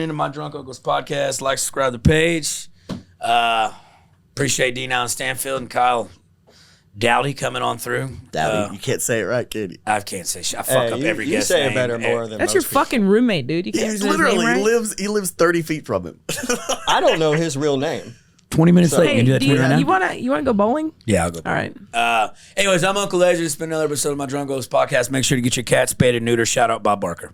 into my Drunk Uncles podcast. Like, subscribe to the page. Appreciate Dean Allen Stanfield and Kyle Dowdy coming on through. Dowdy, you can't say it right, kid. I can't say shit. I fuck up every you guest say name. it better more than That's your most people. fucking roommate, dude. You can't even say his Literally, name right? he lives 30 feet from him. I don't know his real name. 20 minutes late. Hey, You can do that do to me right now? you wanna go bowling? Yeah, I'll go. All right. Anyways, I'm Uncle Lazer. It's been another episode of my Drunk Uncles podcast. Make sure to get your cat spayed and neutered. Shout out Bob Barker.